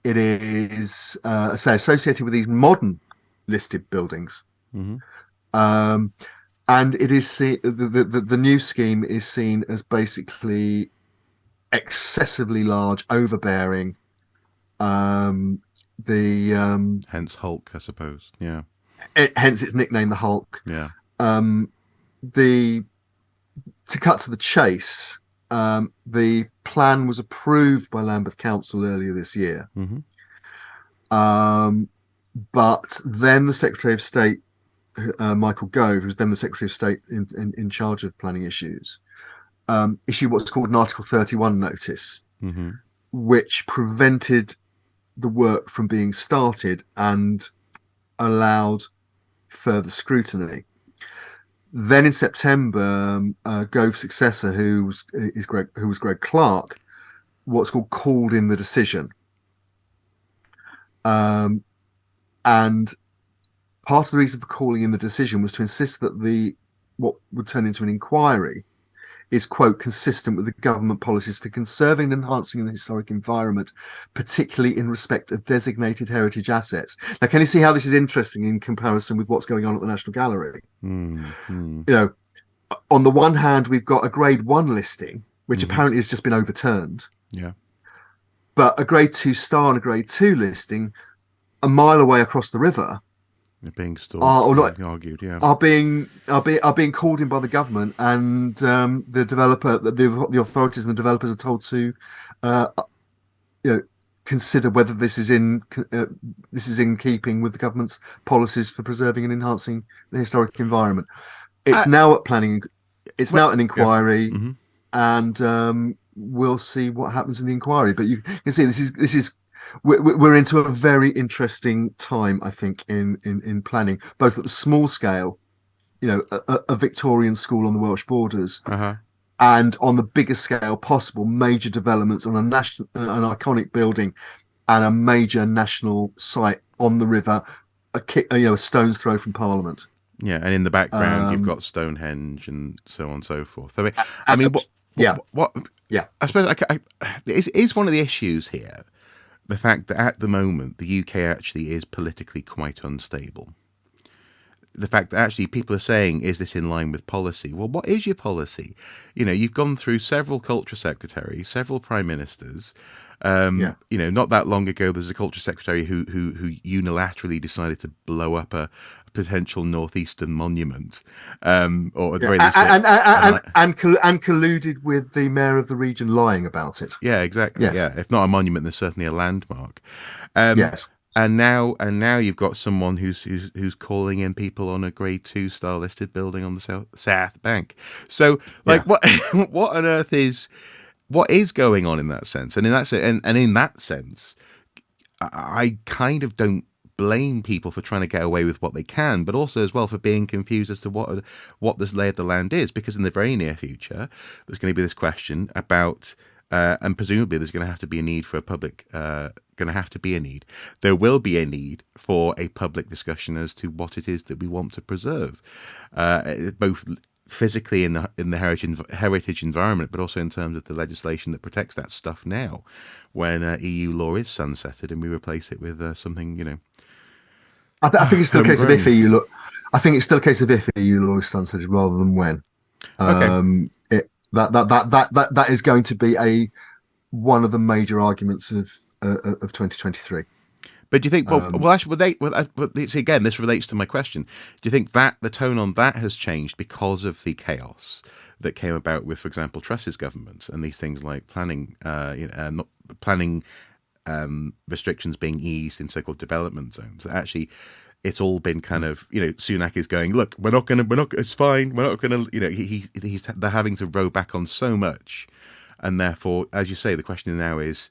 It is, say, associated with these modern listed buildings. And it is the new scheme is seen as basically excessively large, overbearing. Hence Hulk, I suppose. Yeah. Hence its nickname, the Hulk. Yeah. To cut to the chase, the plan was approved by Lambeth Council earlier this year. But then the Secretary of State, Michael Gove, who was then the Secretary of State in charge of planning issues, issued what's called an Article 31 notice, which prevented the work from being started and allowed further scrutiny. Then in September, Gove's successor, who was Greg Clark, what's called in the decision. And part of the reason for calling in the decision was to insist that what would turn into an inquiry is, quote, consistent with the government policies for conserving and enhancing the historic environment, particularly in respect of designated heritage assets. Now, can you see how this is interesting in comparison with what's going on at the National Gallery? You know, on the one hand, we've got a grade 1 listing, which apparently has just been overturned. Yeah. But a grade 2 star and a grade 2 listing a mile away across the river They're being argued, yeah. are being called in by the government, and the developer, the authorities and the developers are told to, consider whether this is in keeping with the government's policies for preserving and enhancing the historic environment. It's now at planning. It's now an inquiry, and we'll see what happens in the inquiry. But you can see this is. We're into a very interesting time, I think, in planning, both at the small scale, you know, a Victorian school on the Welsh borders, and on the biggest scale possible, major developments on an iconic building and a major national site on the river, a stone's throw from Parliament. Yeah, and in the background you've got Stonehenge and so on and so forth. I mean, I suppose it is one of the issues here. The fact that at the moment the UK actually is politically quite unstable. The fact that actually people are saying, is this in line with policy? Well, what is your policy? You know, you've gone through several culture secretaries, several prime ministers. You know, not that long ago, there's a culture secretary who unilaterally decided to blow up a potential northeastern monument, or at the very least, and colluded with the mayor of the region lying about it. Yeah, exactly. Yes. Yeah, if not a monument, there's certainly a landmark. Yes. And now you've got someone who's calling in people on a grade 2 star listed building on the South Bank. So, like, what on earth is going on in that sense? And in that sense, I kind of don't blame people for trying to get away with what they can, but also as well for being confused as to what this lay of the land is, because in the very near future there's going to be this question about, and presumably there's going to have to be a need for a public. There will be a need for a public discussion as to what it is that we want to preserve, both physically in the heritage environment, but also in terms of the legislation that protects that stuff now, when EU law is sunsetted and we replace it with something, you know. I think it's still a case of if EU law. I think it's still a case of if EU law is sunsetted rather than when. Okay. That is going to be one of the major arguments of 2023. But do you think? See, again, this relates to my question. Do you think that the tone on that has changed because of the chaos that came about with, for example, Truss's government and these things like planning restrictions being eased in so-called development zones? Actually, it's all been kind of, you know, Sunak is going, look, it's fine. We're not going to, you know, they're having to row back on so much, and therefore, as you say, the question now is,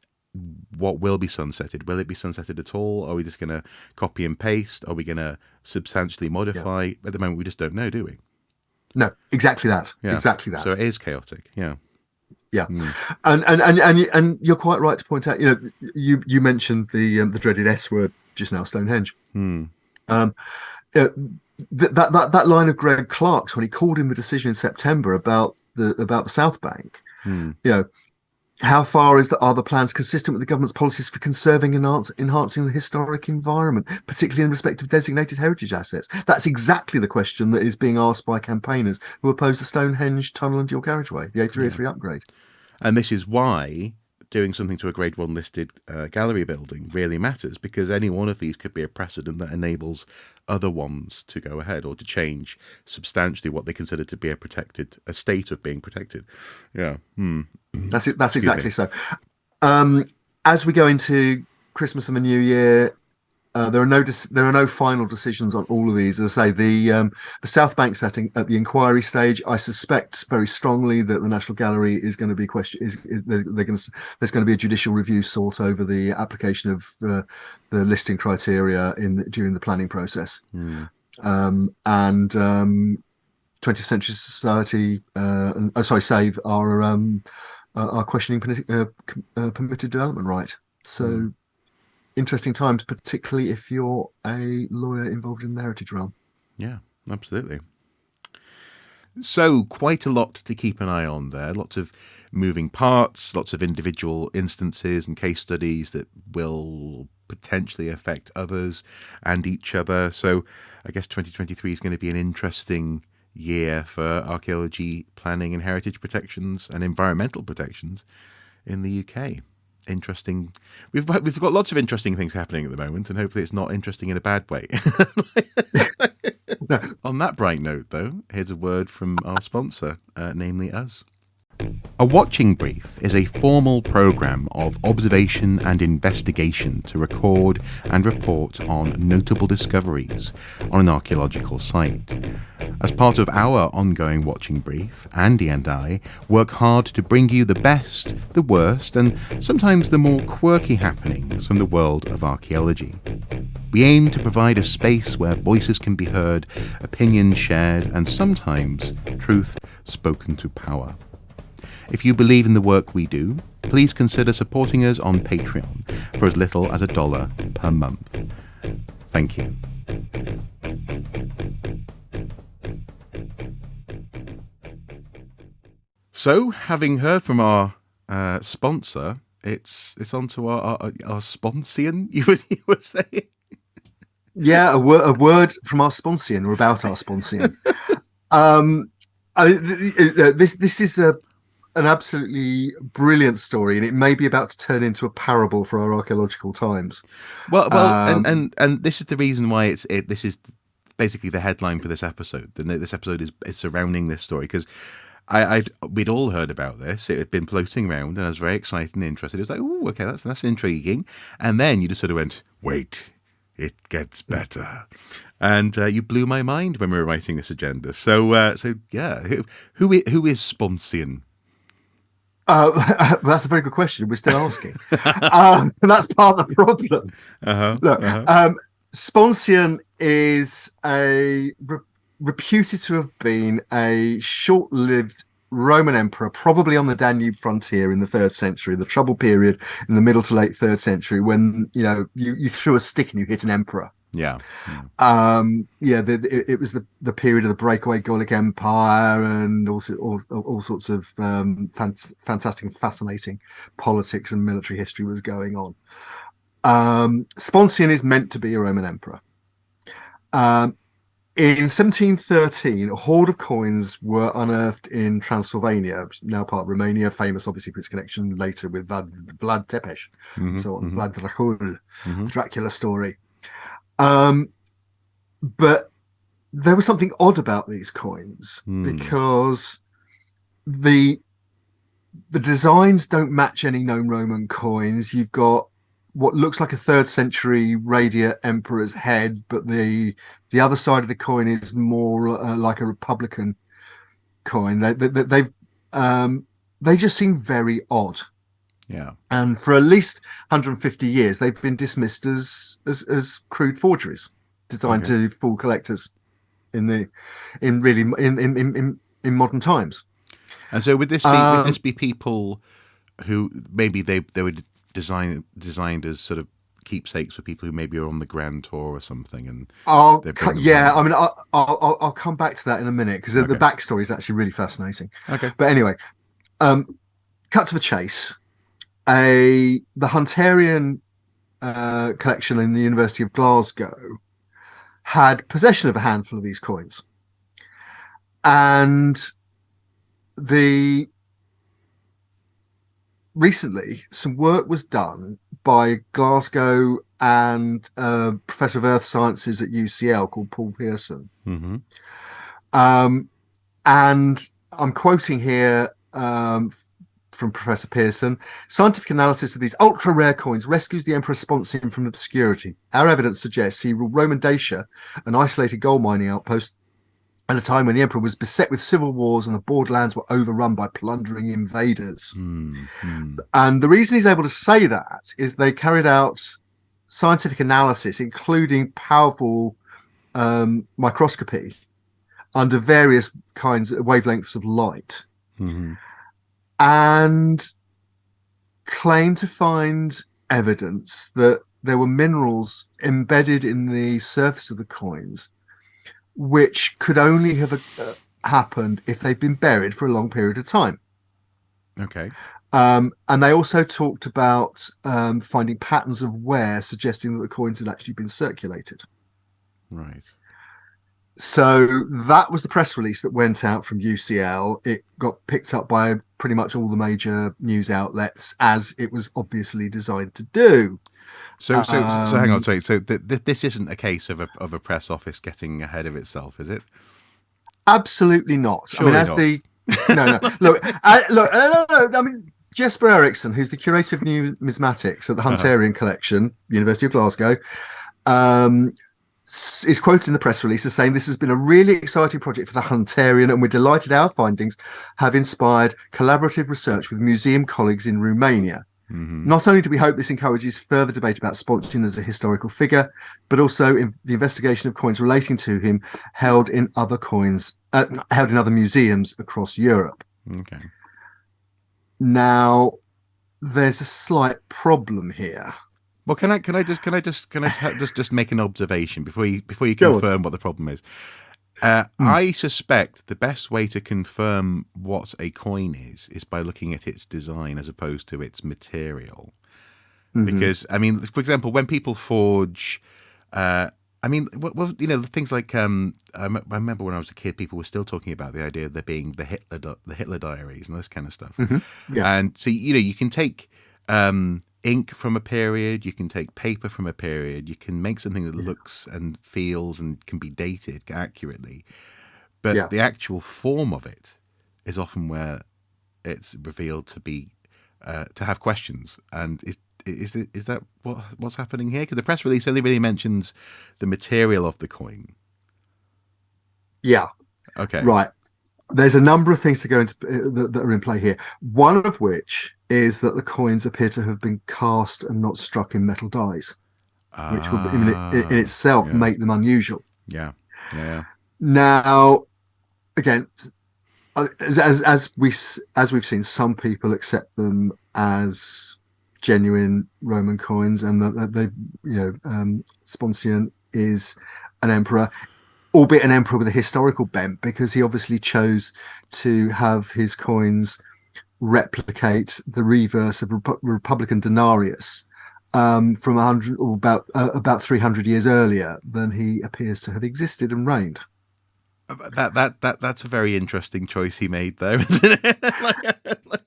what will be sunsetted? Will it be sunsetted at all? Are we just going to copy and paste? Are we going to substantially modify? Yeah. At the moment, we just don't know, do we? No, exactly that. Yeah. Exactly that. So it is chaotic. Yeah. Yeah, and you're quite right to point out. You mentioned the dreaded S word just now, Stonehenge. Uh, that line of Greg Clark's when he called in the decision in September about the South Bank. How far are the plans consistent with the government's policies for conserving and enhancing the historic environment, particularly in respect of designated heritage assets? That's exactly the question that is being asked by campaigners who oppose the Stonehenge tunnel and dual carriageway, the A303 upgrade. And this is why doing something to a Grade 1 listed gallery building really matters, because any one of these could be a precedent that enables other ones to go ahead or to change substantially what they consider to be a state of being protected. Yeah. That's it. That's exactly so. As we go into Christmas and the New Year, there are no final decisions on all of these. As I say, the South Bank setting at the inquiry stage, I suspect very strongly that the National Gallery is going to be there's going to be a judicial review sought over the application of the listing criteria during the planning process. And 20th Century Society, SAVE are questioning permitted development right. So. Interesting times, particularly if you're a lawyer involved in the heritage realm. Yeah, absolutely. So quite a lot to keep an eye on there. Lots of moving parts, lots of individual instances and case studies that will potentially affect others and each other. So I guess 2023 is going to be an interesting year for archaeology planning and heritage protections and environmental protections in the UK. Interesting. We've got lots of interesting things happening at the moment, and hopefully it's not interesting in a bad way. On that bright note, though, here's a word from our sponsor, namely us. A watching brief is a formal programme of observation and investigation to record and report on notable discoveries on an archaeological site. As part of our ongoing watching brief, Andy and I work hard to bring you the best, the worst, and sometimes the more quirky happenings from the world of archaeology. We aim to provide a space where voices can be heard, opinions shared, and sometimes truth spoken to power. If you believe in the work we do, please consider supporting us on Patreon for as little as $1 per month. Thank you. So, having heard from our sponsor, it's on to our Sponsian, you were saying? Yeah, a word from our Sponsian, or about our Sponsian. This is an absolutely brilliant story, and it may be about to turn into a parable for our archaeological times. Well, and this is the reason why this is basically the headline for this episode. This episode is surrounding this story because we'd all heard about this. It had been floating around, and I was very excited and interested. It was like, oh, okay, that's intriguing. And then you just sort of went, wait, it gets better. And you blew my mind when we were writing this agenda. So yeah, who is Sponsian? That's a very good question. We're still asking. And that's part of the problem. Look, Sponsian is reputed to have been a short-lived Roman emperor, probably on the Danube frontier in the 3rd century, the trouble period in the middle to late 3rd century, when you threw a stick and you hit an emperor. Yeah. It was the period of the breakaway Gallic Empire and all sorts of fantastic and fascinating politics and military history was going on. Sponsian is meant to be a Roman emperor. In 1713, a hoard of coins were unearthed in Transylvania, now part of Romania, famous obviously for its connection later with Vlad Tepes, and so on, Vlad Dracul, Dracula story. But there was something odd about these coins because the designs don't match any known Roman coins. You've got what looks like a 3rd century radiate emperor's head, but the other side of the coin is more like a republican coin. They just seem very odd. Yeah. And for at least 150 years, they've been dismissed as crude forgeries designed to fool collectors in modern times. And so would this be people who maybe they were designed as sort of keepsakes for people who maybe are on the grand tour or something, and I'll come back to that in a minute, because the backstory is actually really fascinating. Okay. But anyway, cut to the chase. The Hunterian collection in the University of Glasgow had possession of a handful of these coins, and recently some work was done by Glasgow and a professor of earth sciences at UCL called Paul Pearson. Mm-hmm. And I'm quoting here from Professor Pearson: scientific analysis of these ultra rare coins rescues the Emperor Sponsian from obscurity. Our evidence suggests he ruled Roman Dacia, an isolated gold mining outpost, at a time when the emperor was beset with civil wars and the borderlands were overrun by plundering invaders. Mm-hmm. And the reason he's able to say that is they carried out scientific analysis, including powerful microscopy under various kinds of wavelengths of light, Mm-hmm. and claimed to find evidence that there were minerals embedded in the surface of the coins which could only have happened if they'd been buried for a long period of time. Okay. And they also talked about finding patterns of wear, suggesting that the coins had actually been circulated. Right. So that was the press release that went out from UCL. It got picked up by pretty much all the major news outlets, as it was obviously designed to do. So hang on, sorry. So this isn't a case of a press office getting ahead of itself, is it? Absolutely not. Surely I mean, no. Look. I mean, Jesper Eriksson, who's the curator of numismatics at the Hunterian Collection, University of Glasgow, is quoted in the press release as saying, "This has been a really exciting project for the Hunterian, and we're delighted our findings have inspired collaborative research with museum colleagues in Romania. Mm-hmm. Not only do we hope this encourages further debate about Sponsian as a historical figure, but also in the investigation of coins relating to him held in other museums across Europe." Okay. Now, there's a slight problem here. Well, can I just make an observation before you Go confirm what the problem is? I suspect the best way to confirm what a coin is by looking at its design as opposed to its material. Mm-hmm. Because, I mean, for example, when people forge, things like, I remember when I was a kid, people were still talking about the idea of there being the Hitler diaries and this kind of stuff. Mm-hmm. Yeah. And so, you can take ink from a period, you can take paper from a period, you can make something that looks and feels and can be dated accurately, but the actual form of it is often where it's revealed to be to have questions. And is that what's happening here? Because the press release only really mentions the material of the coin. Yeah. Okay. Right. There's a number of things to go into that are in play here. One of which is that the coins appear to have been cast and not struck in metal dies, which would in itself make them unusual. Yeah. Now, again, as we've seen, some people accept them as genuine Roman coins, and that Sponsian is an emperor, albeit an emperor with a historical bent, because he obviously chose to have his coins replicate the reverse of Republican denarius from 100 or about 300 years earlier than he appears to have existed and reigned. That's a very interesting choice he made there, isn't it?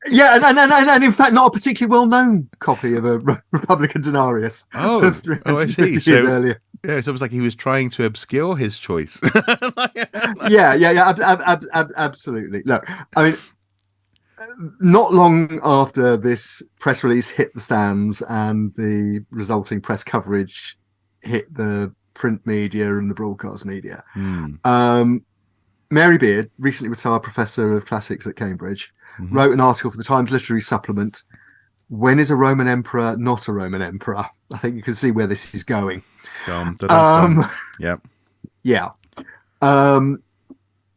Yeah, and in fact, not a particularly well-known copy of a Republican denarius. I see. Years earlier. Yeah, it's almost like he was trying to obscure his choice. Absolutely. Look, I mean, not long after this press release hit the stands and the resulting press coverage hit the print media and the broadcast media, Mary Beard, recently retired professor of classics at Cambridge, wrote an article for the Times Literary Supplement, "When is a Roman emperor not a Roman emperor?" I think you can see where this is going. Yep. Yeah.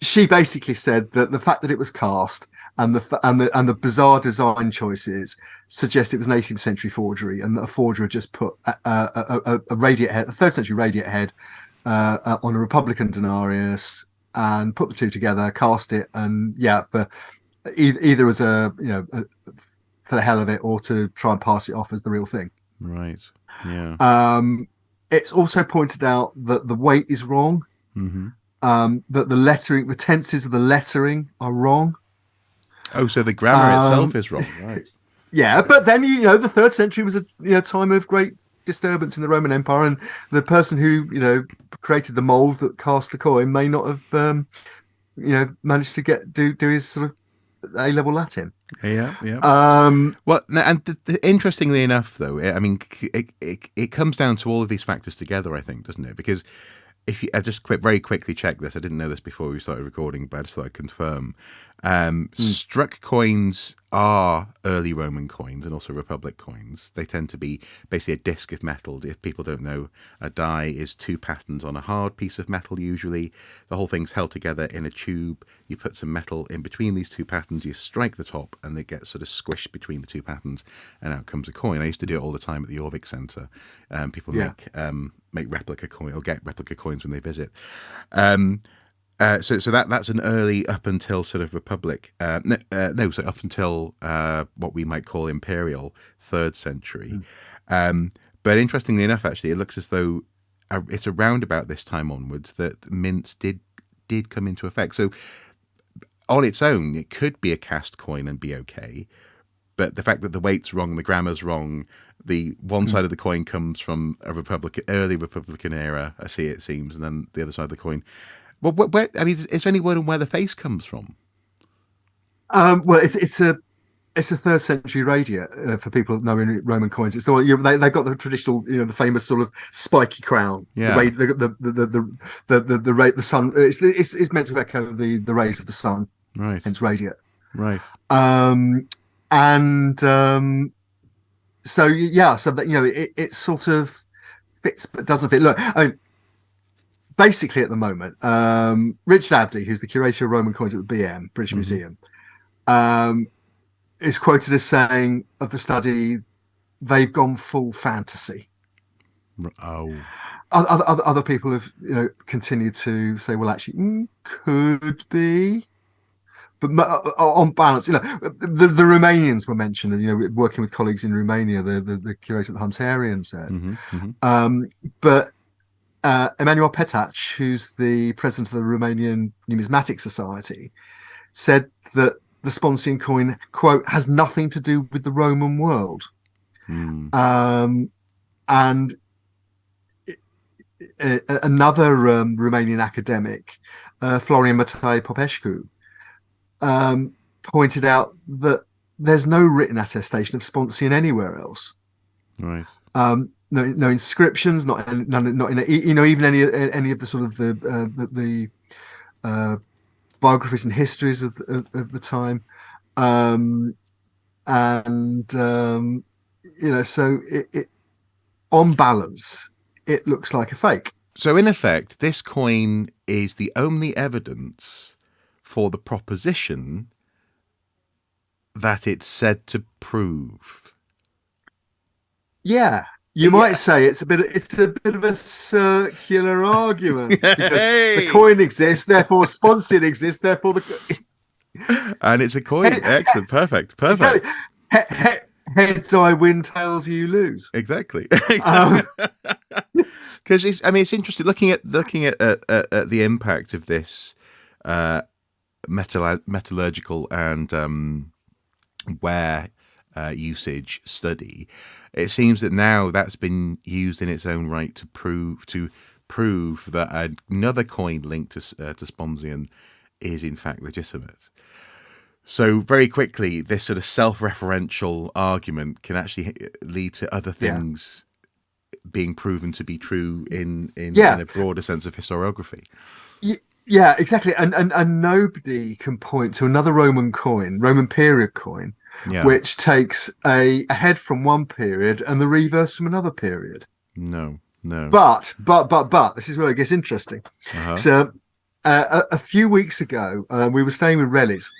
She basically said that the fact that it was cast the bizarre design choices suggest it was an 18th century forgery, and that a forger just put a radiate head, a 3rd century radiate head, on a Republican denarius, and put the two together, cast it, and for either as for the hell of it, or to try and pass it off as the real thing. Right. Yeah. It's also pointed out that the weight is wrong. Mm-hmm. That the lettering, the tenses of the lettering are wrong. Oh, so the grammar itself is wrong, right? Yeah, but then the 3rd century was a time of great disturbance in the Roman Empire, and the person who created the mold that cast the coin may not have managed to do his sort of A-level Latin. Yeah. Well, and interestingly enough, though, I mean, it comes down to all of these factors together, I think, doesn't it? Because if you, I just very quickly check this. I didn't know this before we started recording, but I just thought I'd confirm. Struck coins are early Roman coins and also Republic coins. They tend to be basically a disc of metal. If people don't know, a die is 2 patterns on a hard piece of metal usually. The whole thing's held together in a tube. You put some metal in between these 2 patterns, you strike the top, and they get sort of squished between the 2 patterns, and out comes a coin. I used to do it all the time at the Jorvik Centre. People make replica coin, or get replica coins when they visit. So that's an early, up until sort of Republic, so up until what we might call Imperial 3rd century. But interestingly enough, actually, it looks as though it's around about this time onwards that mints did come into effect. So on its own, it could be a cast coin and be okay. But the fact that the weight's wrong, the grammar's wrong, the one side of the coin comes from a early Republican era, I see it seems, and then the other side of the coin. Well, I mean, is there any word on where the face comes from? Well, it's a 3rd century radiate for people knowing Roman coins. It's the one they got the traditional, the famous sort of spiky crown. Yeah. The sun. It's meant to echo the rays of the sun. Right. Hence radiate. Right. So that it sort of fits but doesn't fit. Look, I mean, basically at the moment, Richard Abdy, who's the curator of Roman coins at the BM, British Museum, is quoted as saying of the study, they've gone full fantasy. Oh. Other people have continued to say, well, actually, could be. But on balance, the Romanians were mentioned, working with colleagues in Romania, the curator of the Hunterian said. But Emanuel Petac, who's the president of the Romanian Numismatic Society, said that the Sponsian coin, quote, has nothing to do with the Roman world. And another Romanian academic, Florian Matei Popescu, pointed out that there's no written attestation of Sponsian anywhere else. Right. No inscriptions, not in even any of the sort of the biographies and histories of the time, so it on balance it looks like a fake. So in effect, this coin is the only evidence for the proposition that it's said to prove. Yeah. You might say it's a bit of a circular argument because the coin exists, therefore Sponsian exists, therefore and it's a coin. Excellent, perfect. Exactly. Heads I win, tails you lose. Exactly. Because it's interesting looking at the impact of this metallurgical and ware usage study. It seems that now that's been used in its own right to prove that another coin linked to Sponsian is in fact legitimate. So very quickly, this sort of self-referential argument can actually lead to other things being proven to be true in a broader sense of historiography. Yeah, exactly. And nobody can point to another Roman period coin, which takes a head from one period and the reverse from another period. No. But this is where it gets interesting. So a few weeks ago, we were staying with Rellies,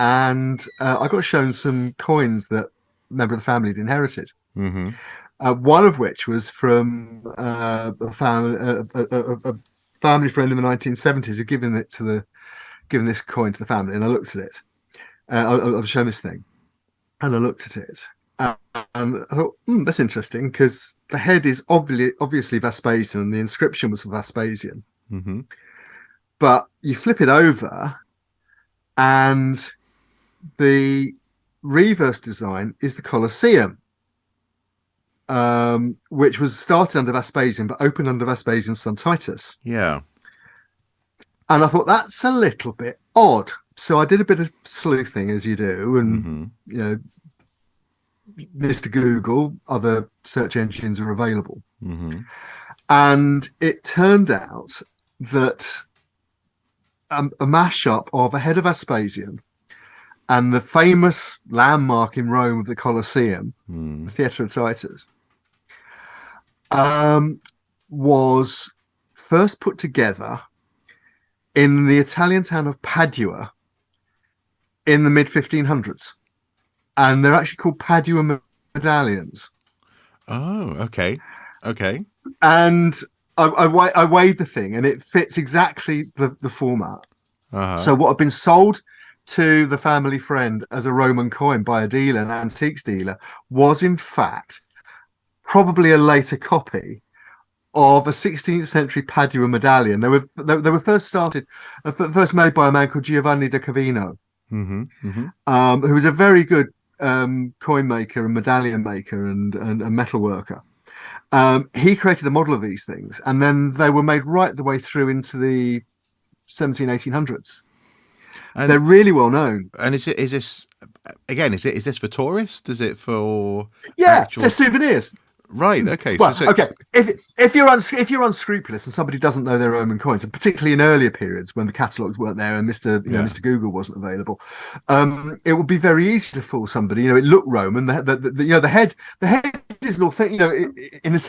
and I got shown some coins that a member of the family had inherited. Mm-hmm. One of which was from a family friend in the 1970s who'd given this coin to the family, and I looked at it. I was shown this thing, and I looked at it, and I thought, that's interesting, because the head is obviously Vespasian, and the inscription was for Vespasian. Mm-hmm. But you flip it over, and the reverse design is the Colosseum, which was started under Vespasian, but opened under Vespasian's son Titus. Yeah. And I thought, that's a little bit odd. So I did a bit of sleuthing, as you do, and Mr. Google, other search engines are available. Mm-hmm. And it turned out that a mashup of a head of Vespasian and the famous landmark in Rome of the Colosseum, the Theatre of Titus, was first put together in the Italian town of Padua in the mid-1500s. And they're actually called Paduan medallions. Oh, okay. Okay. And I weighed the thing, and it fits exactly the format. Uh-huh. So what had been sold to the family friend as a Roman coin by a dealer, an antiques dealer, was in fact probably a later copy of a 16th century Padua medallion. They were first made by a man called Giovanni da Cavino, mm-hmm. Mm-hmm. who was a very good coin maker and medallion maker and metal worker. He created the model of these things, and then they were made right the way through into the 1800s. And they're really well known. And is this for tourists? Is it for they're souvenirs? Right. Okay. Well, okay. If you're unscrupulous and somebody doesn't know their Roman coins, and particularly in earlier periods when the catalogues weren't there and Mr. Google wasn't available, it would be very easy to fool somebody. It looked Roman. The head is an authentic. In a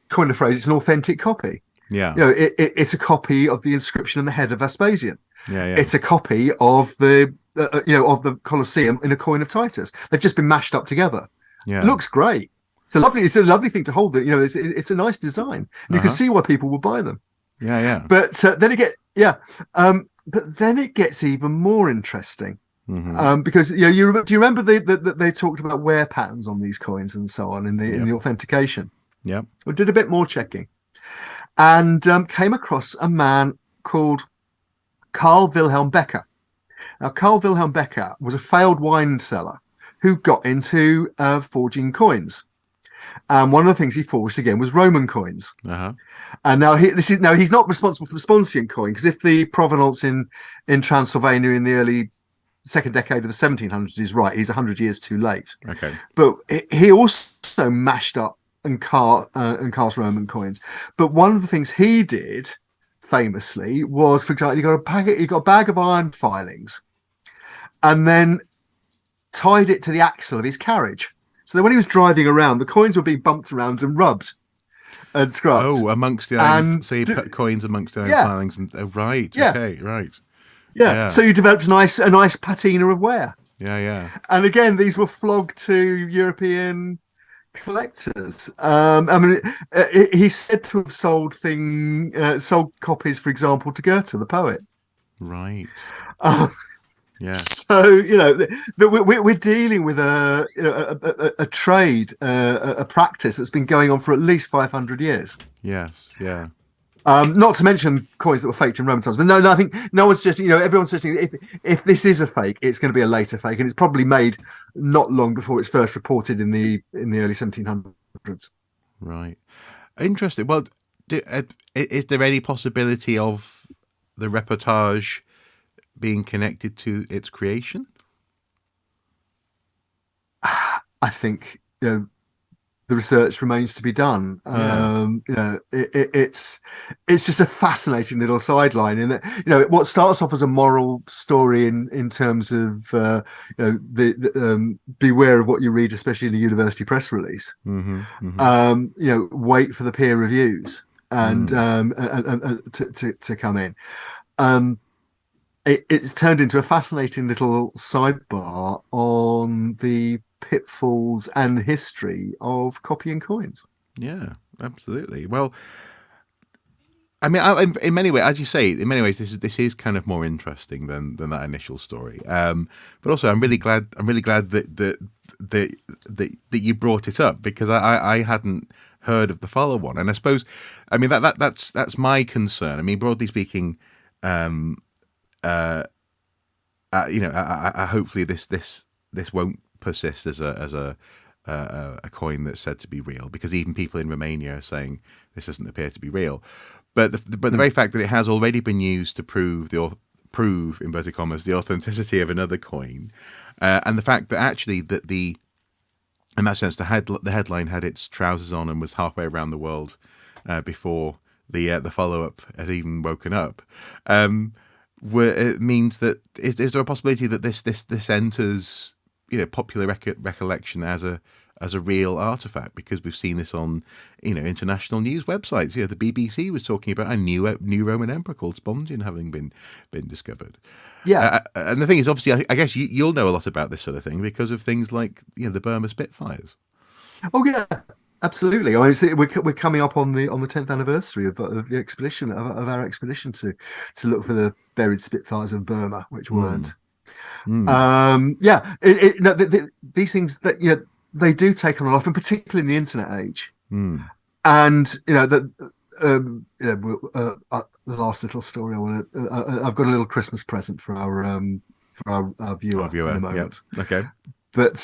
coin of phrase, it's an authentic copy. Yeah. It's a copy of the inscription on the head of Vespasian. Yeah. It's a copy of the of the Colosseum in a coin of Titus. They've just been mashed up together. Yeah. It looks great. It's a lovely thing to hold. It's a nice design. You can see why people will buy them. Yeah. But then it gets even more interesting. Mm-hmm. Because do you remember that they talked about wear patterns on these coins and so on in the authentication? Yeah. We did a bit more checking, and came across a man called Carl Wilhelm Becker. Now, Carl Wilhelm Becker was a failed wine seller who got into forging coins. And one of the things he forged again was Roman coins. Uh-huh. And now he's not responsible for the Sponsian coin, because if the provenance in Transylvania in the early second decade of the 1700s is right, he's 100 years too late. Okay. But he also mashed up and cast Roman coins. But one of the things he did famously was, for example, he got a bag of iron filings, and then tied it to the axle of his carriage. So that when he was driving around, the coins were being bumped around and rubbed and scrubbed. Oh, amongst the iron. So you put coins amongst the iron filings. And right. Yeah. Okay. Right. Yeah. So you developed a nice patina of wear. Yeah. And again, these were flogged to European collectors. He's said to have sold copies, for example, to Goethe, the poet. Right. Yeah. So we're dealing with a trade, a practice that's been going on for at least 500 years. Yes. Yeah. Not to mention coins that were faked in Roman times. But no, I think no one's suggesting. Everyone's suggesting if this is a fake, it's going to be a later fake, and it's probably made not long before it's first reported in the early 1700s. Right. Interesting. Well, is there any possibility of the reportage being connected to its creation? I think the research remains to be done. It's just a fascinating little sideline in that what starts off as a moral story in terms of beware of what you read, especially in a university press release. Mm-hmm, mm-hmm. Wait for the peer reviews and to come in. it's turned into a fascinating little sidebar on the pitfalls and history of copying coins. Yeah, absolutely. Well, I mean, in many ways, as you say, in many ways, this is kind of more interesting than that initial story. But also, I'm really glad. That you brought it up, because I hadn't heard of the follow one, and I suppose, I mean, that's my concern. I mean, broadly speaking, hopefully this won't persist as a coin that's said to be real, because even people in Romania are saying this doesn't appear to be real. But the very fact that it has already been used to prove inverted commas the authenticity of another coin, and the fact that actually in that sense the headline had its trousers on and was halfway around the world before the follow up had even woken up. It means that is there a possibility that this enters popular recollection as a real artifact, because we've seen this on international news websites. The BBC was talking about a new Roman emperor called Sponsian having been discovered. Yeah, and the thing is, obviously, I guess you'll know a lot about this sort of thing because of things like the Burma Spitfires. oh yeah, absolutely. I mean, we're coming up on the 10th anniversary of the expedition of our expedition to look for the buried Spitfires of Burma, which weren't. These things that they do take on a life, and particularly in the internet age. And the last little story I've got a little Christmas present for our viewer, in a moment. Yep. Okay. But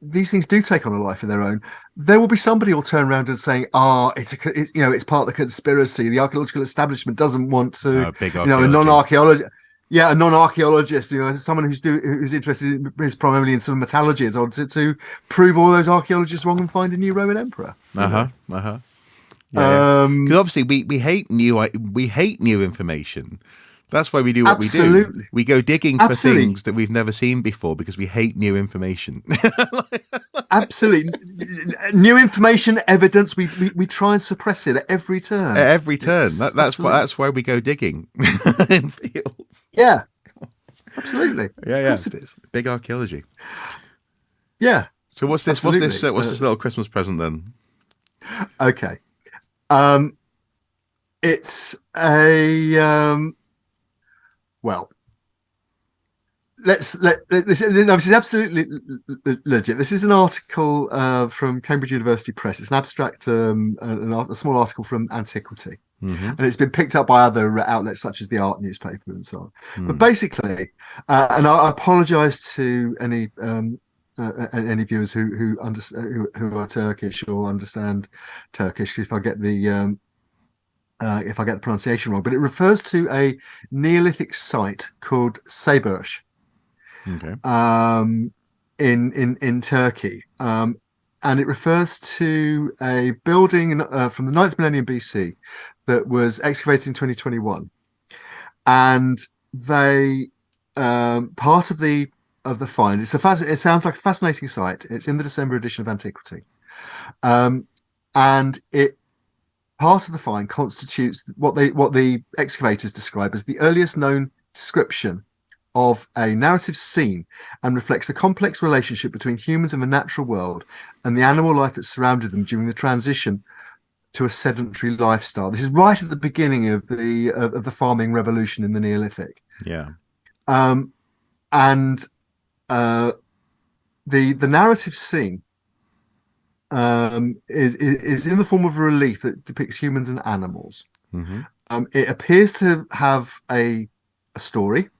these things do take on a life of their own. There will be somebody who'll turn around and saying, it's part of the conspiracy. The archaeological establishment doesn't want to, a non-archaeologist. Yeah, a non-archaeologist, someone who's interested is primarily in sort of metallurgy, to prove all those archaeologists wrong and find a new Roman emperor. Because obviously we hate new information. That's why we do what we do. We go digging for things that we've never seen before because we hate new information. Absolutely, new information, evidence. We try and suppress it at every turn. At every turn. That's why we go digging in fields. Yeah, absolutely. Yeah. Of course it is. Big archaeology. Yeah. So what's this? Absolutely. What's this little Christmas present then? Okay. It's a well. This is absolutely legit. This is an article from Cambridge University Press. It's an abstract, a small article from Antiquity, and it's been picked up by other outlets such as the Art newspaper and so on. But basically, and I apologise to any viewers who are Turkish or understand Turkish if I get the pronunciation wrong. But it refers to a Neolithic site called Spurious. Okay. In Turkey, and it refers to a building from the 9th millennium BC that was excavated in 2021, and they part of the find. It sounds like a fascinating site. It's in the December edition of Antiquity, and it part of the find constitutes what the excavators describe as the earliest known description of a narrative scene, and reflects the complex relationship between humans and the natural world and the animal life that surrounded them during the transition to a sedentary lifestyle. This is right at the beginning of the farming revolution in the Neolithic. Yeah. The narrative scene is in the form of a relief that depicts humans and animals. It appears to have a story.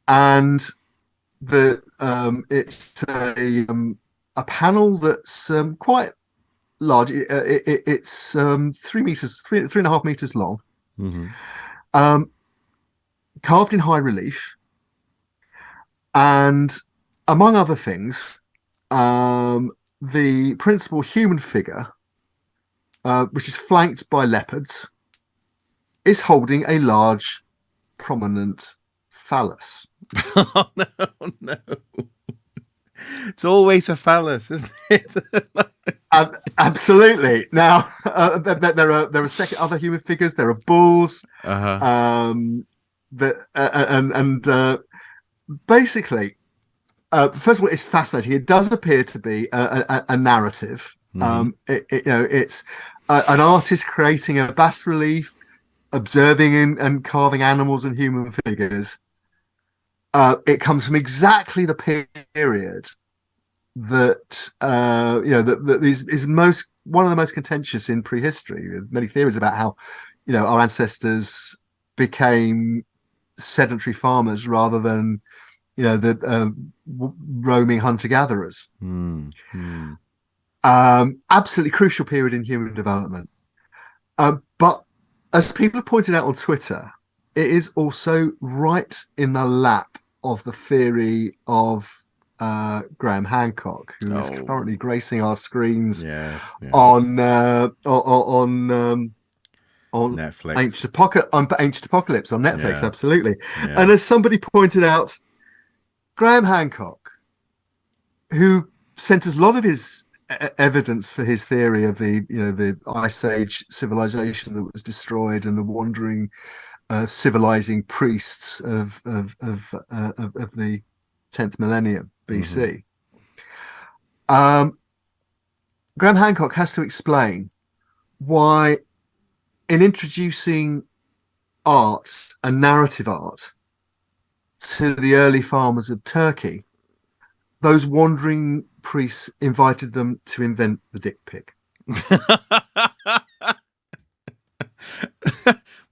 And it's a panel that's quite large. It's 3.5 meters long, carved in high relief, and among other things, the principal human figure, which is flanked by leopards, is holding a large, prominent phallus. Oh no! It's always a phallus, isn't it? Absolutely. Now, there are other human figures. There are bulls. Uh-huh. And basically, first of all, it's fascinating. It does appear to be a narrative. It's an artist creating a bas relief, observing and carving animals and human figures. It comes from exactly the period that that is most one of the most contentious in prehistory. There are many theories about how our ancestors became sedentary farmers rather than the roaming hunter-gatherers. Absolutely crucial period in human development. But as people have pointed out on Twitter, it is also right in the lap of the theory of Graham Hancock, who is currently gracing our screens on Netflix. Ancient Apocalypse on Netflix. Absolutely. And as somebody pointed out, Graham Hancock, who sent us a lot of his evidence for his theory of the Ice Age civilization that was destroyed and the wandering civilizing priests of the 10th millennium BC. Graham Hancock has to explain why, in introducing art and narrative art to the early farmers of Turkey, those wandering priests invited them to invent the dick pic.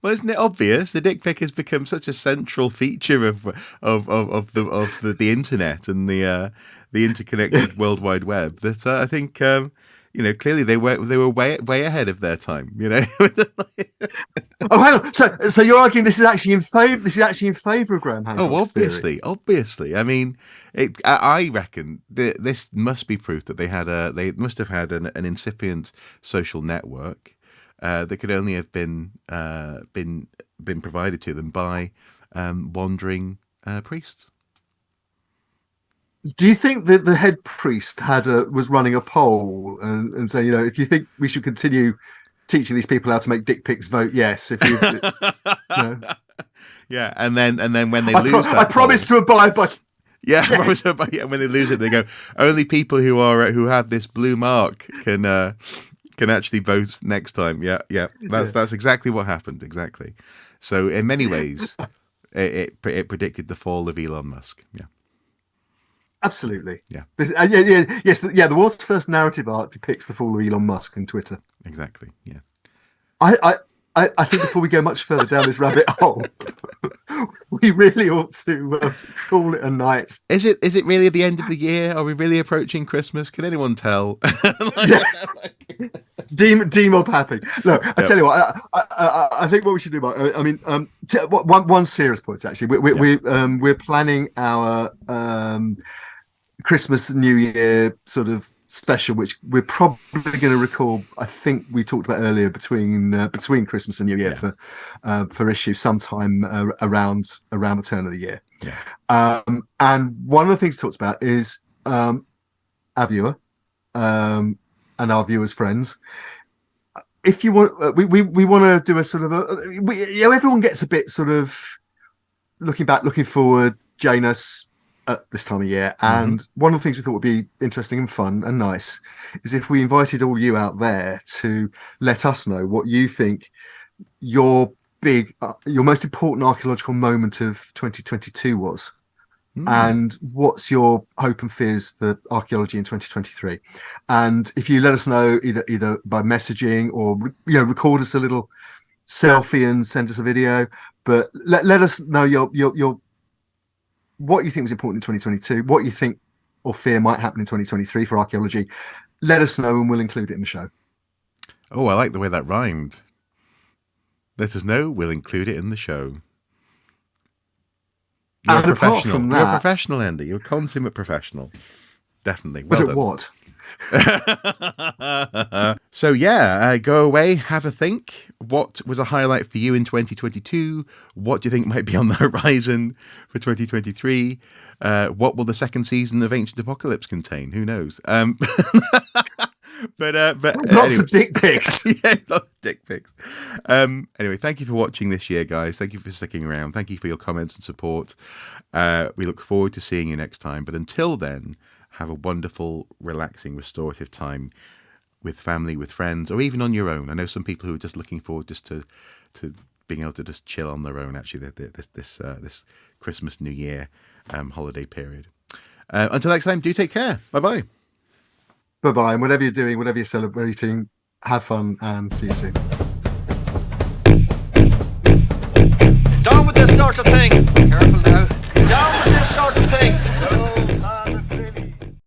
Well, isn't it obvious? The dick pic has become such a central feature of the internet and the interconnected World Wide Web that I think clearly they were way ahead of their time. Oh, hang on. So you're arguing this is actually in favor? This is actually in favor of Graham Hancock's theory? Obviously. I mean, I reckon this must be proof that they must have had an incipient social network. That could only have been provided to them by wandering priests. Do you think that the head priest was running a poll and saying, if you think we should continue teaching these people how to make dick pics, vote yes. If you, yeah, and then when they lose, I promise to abide by. Yeah, yes. When they lose it, they go, only people who have this blue mark can actually vote next time. Yeah. That's exactly what happened. Exactly. So in many ways, it predicted the fall of Elon Musk. Yeah. Absolutely. Yeah. Yes. The world's first narrative art depicts the fall of Elon Musk on Twitter. Exactly. Yeah. I think before we go much further down this rabbit hole, we really ought to call it a night. Is it really the end of the year? Are we really approaching Christmas? Can anyone tell? Demob happy. Look, I tell you what. I think what we should do, Marc. I mean, one serious point actually. We're planning our Christmas and New Year sort of special, which we're probably going to record. I think we talked about earlier between Christmas and New Year for issue sometime around the turn of the year. Yeah. And one of the things we talked about is our viewer and our viewers' friends. If you want, we want to do a sort of everyone gets a bit sort of looking back, looking forward, Janus at this time of year. And one of the things we thought would be interesting and fun and nice is if we invited all you out there to let us know what you think your most important archaeological moment of 2022 was. And what's your hope and fears for archaeology in 2023? And if you let us know either by messaging or record us a little selfie and send us a video, but let us know your what you think was important in 2022, what you think or fear might happen in 2023 for archaeology. Let us know and we'll include it in the show. Oh, I like the way that rhymed. Let us know, we'll include it in the show. You're a professional. From that, you're a professional, Andy. You're a consummate professional. Definitely. Well done. What? So go away, have a think. What was a highlight for you in 2022? What do you think might be on the horizon for 2023? What will the second season of Ancient Apocalypse contain? Who knows? but Lots anyway. of dick pics. Yeah, lots of dick pics. Anyway, thank you for watching this year, guys. Thank you for sticking around. Thank you for your comments and support. We look forward to seeing you next time. But until then, have a wonderful, relaxing, restorative time with family, with friends, or even on your own. I know some people who are just looking forward just to being able to just chill on their own. Actually, this Christmas, New Year holiday period. Until next time, do take care. Bye bye. Bye bye. And whatever you're doing, whatever you're celebrating, have fun and see you soon. Down with this sort of thing.